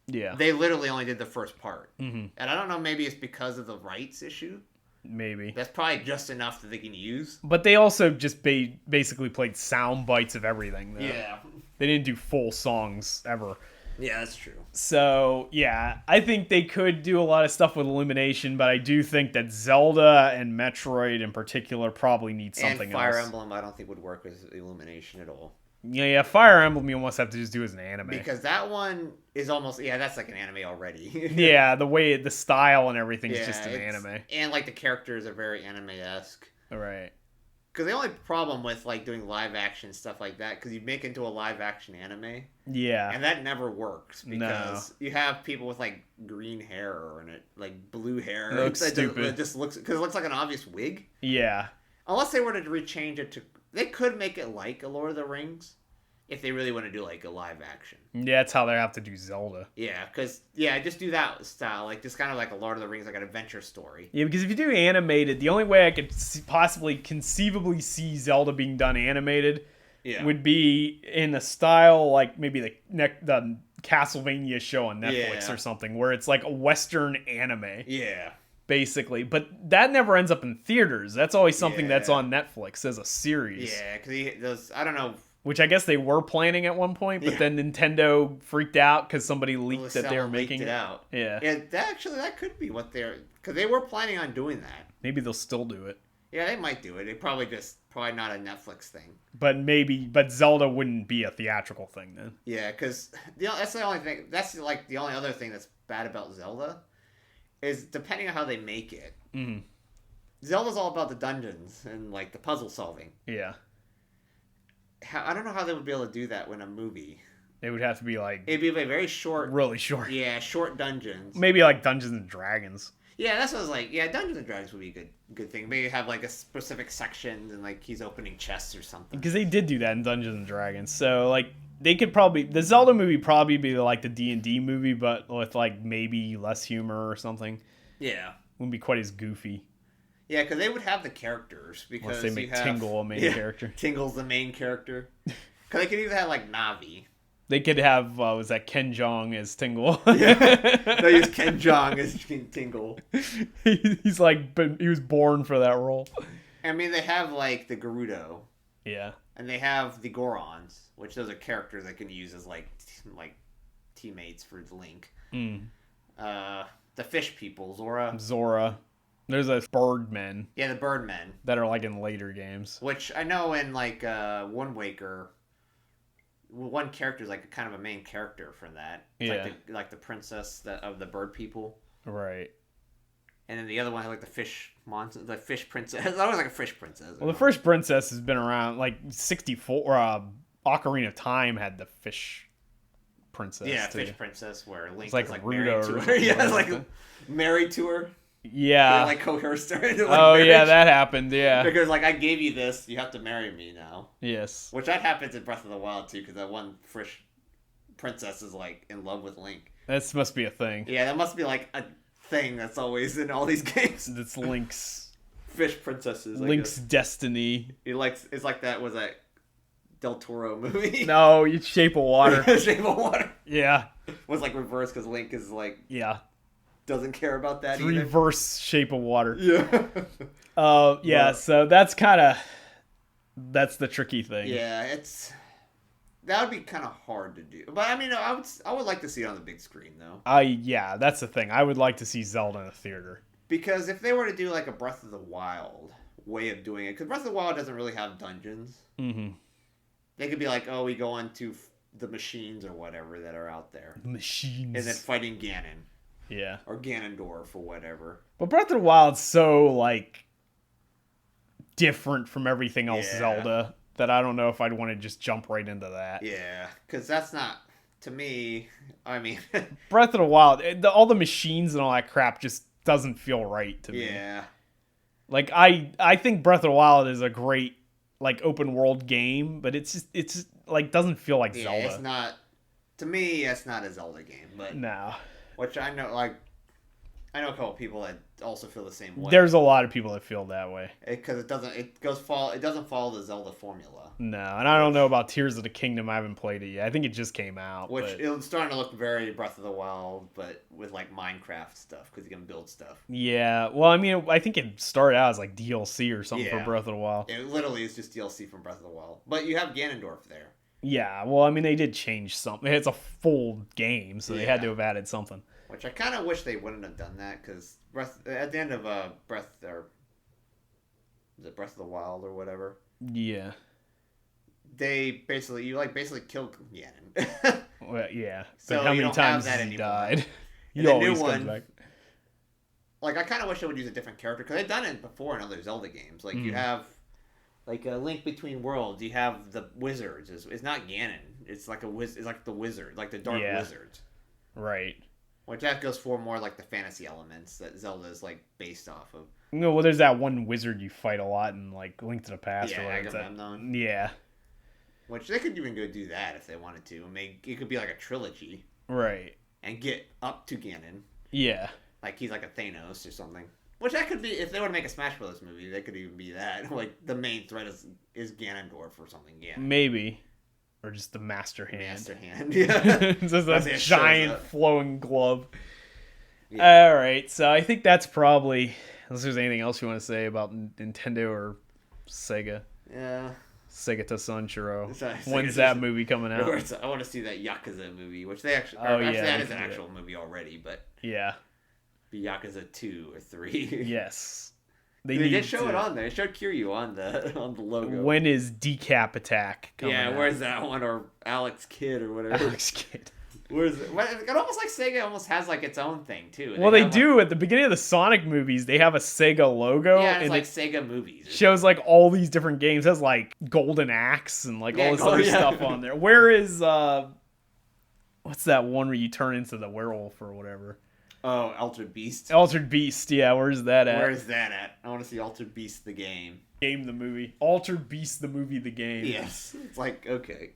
yeah, they literally only did the first part. Mm-hmm. And I don't know, maybe it's because of the rights issue. Maybe. That's probably just enough that they can use. But they also just basically played sound bites of everything, though. Yeah. They didn't do full songs ever. Yeah, that's true. So, yeah, I think they could do a lot of stuff with Illumination, but I do think that Zelda and Metroid in particular probably need something else. And Fire Emblem I don't think would work with Illumination at all. Yeah, Fire Emblem you almost have to just do as an anime. Because that one is almost, that's like an anime already. Yeah, the style and everything is just an anime. And like the characters are very anime-esque. Right. Because the only problem with like doing live action stuff like that, because you make it into a live action anime. Yeah. And that never works because you have people with like green hair and like blue hair. It looks stupid. It just looks, because it looks like an obvious wig. Yeah. Unless they were to rechange it to, they could make it like a Lord of the Rings. If they really want to do like a live action. Yeah, that's how they have to do Zelda. Yeah, because, just do that style. Like, just kind of like a Lord of the Rings, like an adventure story. Yeah, because if you do animated, the only way I could possibly conceivably see Zelda being done animated would be in a style like maybe the Castlevania show on Netflix or something where it's like a Western anime. Yeah. Basically, but that never ends up in theaters. That's always something that's on Netflix as a series. Yeah, because he does. I don't know. Which I guess they were planning at one point, but then Nintendo freaked out because somebody leaked that they were making it out. Yeah. That could be what because they were planning on doing that. Maybe they'll still do it. Yeah, they might do it. They probably not a Netflix thing. But Zelda wouldn't be a theatrical thing then. Yeah, because that's the only thing. That's like the only other thing that's bad about Zelda. Is depending on how they make it. Mm-hmm. Zelda's all about the dungeons and like the puzzle solving. Yeah. I don't know how they would be able to do that in a movie. It would have to be like... It'd be like very short... Really short. Yeah, short dungeons. Maybe like Dungeons and Dragons. Yeah, that's what I was like. Yeah, Dungeons and Dragons would be a good thing. Maybe have like a specific section and like he's opening chests or something. Because they did do that in Dungeons and Dragons. So like... They could probably... The Zelda movie probably be like the D&D movie, but with like maybe less humor or something. Yeah. Wouldn't be quite as goofy. Yeah, because they would have the characters. Because unless they make Tingle a main character. Tingle's the main character. Because they could either have like Navi. They could have, was that Ken Jeong as Tingle? Yeah. They use Ken Jeong as Tingle. He's like, he was born for that role. I mean, they have like the Gerudo. Yeah. And they have the Gorons, which those are characters they can use as like teammates for Link. The fish people, Zora. There's a Birdmen. Yeah, the Birdmen. That are like in later games. Which I know in like Wind Waker, one character is like kind of a main character for that. It's like the princess of the bird people. Right. And then the other one had like the fish monster, the fish princess. It's always like a fish princess. Well, the fish princess has been around like 64. Ocarina of Time had the fish princess. Yeah, too. fish princess where Link like is like Ruto married to her. Yeah, it's like married to her. Yeah. They like coerced her into like marriage. Yeah, that happened. Yeah. Because like I gave you this, you have to marry me now. Yes. Which that happens in Breath of the Wild too, because that one fish princess is like in love with Link. That must be a thing. Yeah, that must be like a thing that's always in all these games. It's Link's fish princesses. Link's destiny. It's like that was that Del Toro movie. No, it's Shape of Water. Shape of Water. Yeah. Was like reversed because Link is like doesn't care about that. It's reverse Shape of Water. Yeah. Yeah. So that's the tricky thing. Yeah, that would be kind of hard to do. But I mean, I would like to see it on the big screen though. Yeah, that's the thing. I would like to see Zelda in a theater. Because if they were to do like a Breath of the Wild way of doing it, because Breath of the Wild doesn't really have dungeons. Mm-hmm. They could be like, oh, we go onto the machines or whatever that are out there. Machines. And then fighting Ganon. Yeah. Or Ganondorf or whatever. But Breath of the Wild's so like different from everything else Zelda that I don't know if I'd want to just jump right into that. Yeah, because that's not, to me, I mean... Breath of the Wild, all the machines and all that crap just doesn't feel right to me. Yeah. Like, I think Breath of the Wild is a great, like, open world game, but it's like, doesn't feel like Zelda. It's not, to me, it's not a Zelda game, but... No. Which I know, like, I know a couple people that also feel the same way. There's a lot of people that feel that way. Because it doesn't follow the Zelda formula. No, and I don't know about Tears of the Kingdom. I haven't played it yet. I think it just came out. Which it's starting to look very Breath of the Wild, but with like Minecraft stuff because you can build stuff. Yeah, well, I mean, I think it started out as like DLC or something for Breath of the Wild. It literally is just DLC from Breath of the Wild, but you have Ganondorf there. Yeah, well, I mean, they did change something. It's a full game, so they had to have added something. Which I kind of wish they wouldn't have done that because at the end of Breath of the Wild or whatever? Yeah. They basically kill Ganon. Well, yeah. So but how many times has he died? He always comes back. Like I kind of wish they would use a different character because they've done it before in other Zelda games. Like you have like a Link Between Worlds. You have the wizards. It's not Ganon. It's like it's like the wizard, like the dark wizards. Right. Which that goes for more like the fantasy elements that Zelda is like based off of. No, well, there's that one wizard you fight a lot in like Link to the Past. Yeah, Agamemnon. Yeah. Which they could even go do that if they wanted to. It could be like a trilogy. Right. And get up to Ganon. Yeah. Like he's like a Thanos or something. Which that could be, if they were to make a Smash Bros. Movie, they could even be that. Like the main threat is Ganondorf or something. Yeah. Maybe. Or just the master hand. Master hand, yeah. It's just a giant flowing glove. Yeah. All right, so I think that's probably, unless there's anything else you want to say about Nintendo or Sega. Yeah. Sega to Sanshiro. Sorry, When's that movie coming out? I want to see that Yakuza movie, which they actually... that is an actual movie already, but... Yeah. Be Yakuza 2 or 3. Yes. They did show it on there. They showed Kiryu on the logo. When is Decap Attack coming out? Where's that one? Or Alex Kidd or whatever. Alex Kidd. Where's it? It almost like Sega almost has like its own thing too. Well, they do at the beginning of the Sonic movies. They have a Sega logo. Yeah, it's like Sega movies. Shows like all these different games. It has like Golden Axe and like all this other stuff on there. Where is what's that one where you turn into the werewolf or whatever? Oh, Altered Beast. Altered Beast. Yeah, where's that at? Where's that at? I want to see Altered Beast the game. Game the movie. Altered Beast the movie the game. Yes, it's like okay,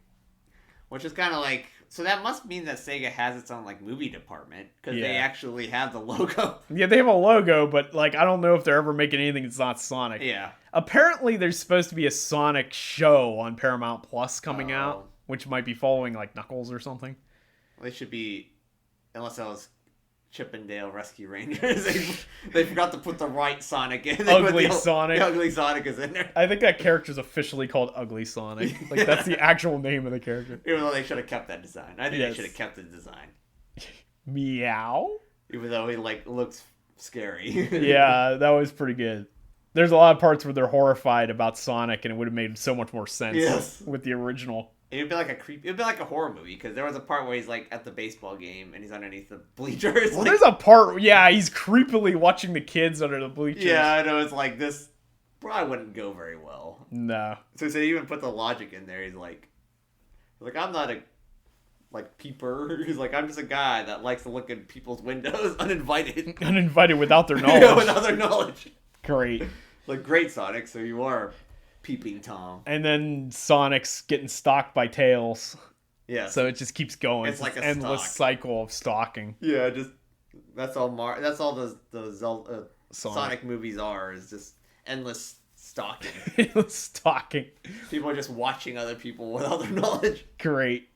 which is kind of like. So that must mean that Sega has its own like movie department because they actually have the logo. Yeah, they have a logo, but like I don't know if they're ever making anything that's not Sonic. Yeah. Apparently, there's supposed to be a Sonic show on Paramount Plus coming out, which might be following like Knuckles or something. Well, they should be, unless that was Chippendale Rescue Rangers. They forgot to put the right Sonic in. Ugly Sonic. The Ugly Sonic is in there. I think that character's officially called Ugly Sonic. Like that's the actual name of the character. Even though they should have kept that design. I think they should have kept the design. Meow. Even though he like looks scary. Yeah, that was pretty good. There's a lot of parts where they're horrified about Sonic, and it would have made so much more sense with the original. It'd be like it'd be like a horror movie because there was a part where he's like at the baseball game and he's underneath the bleachers. Well, there's a part, he's creepily watching the kids under the bleachers. Yeah, I know. It's like this probably wouldn't go very well. No. So they even put the logic in there. He's like I'm not a peeper. He's like I'm just a guy that likes to look in people's windows uninvited. Uninvited without their knowledge. Yeah, without their knowledge. Great. Like great Sonic. So you are peeping Tom. And then Sonic's getting stalked by Tails. Yeah. So it just keeps going. It's like an endless cycle of stalking. Yeah, just that's all the Sonic movies are is just endless stalking. Endless stalking. People are just watching other people without their knowledge. Great.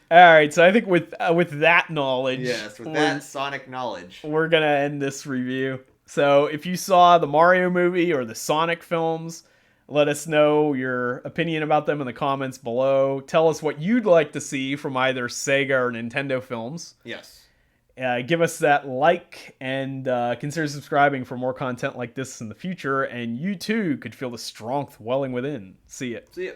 All right, so I think with that knowledge, with that Sonic knowledge, we're gonna end this review. So if you saw the Mario movie or the Sonic films, let us know your opinion about them in the comments below. Tell us what you'd like to see from either Sega or Nintendo films. Yes. Give us that like and consider subscribing for more content like this in the future. And you too could feel the strength welling within. See ya. See ya.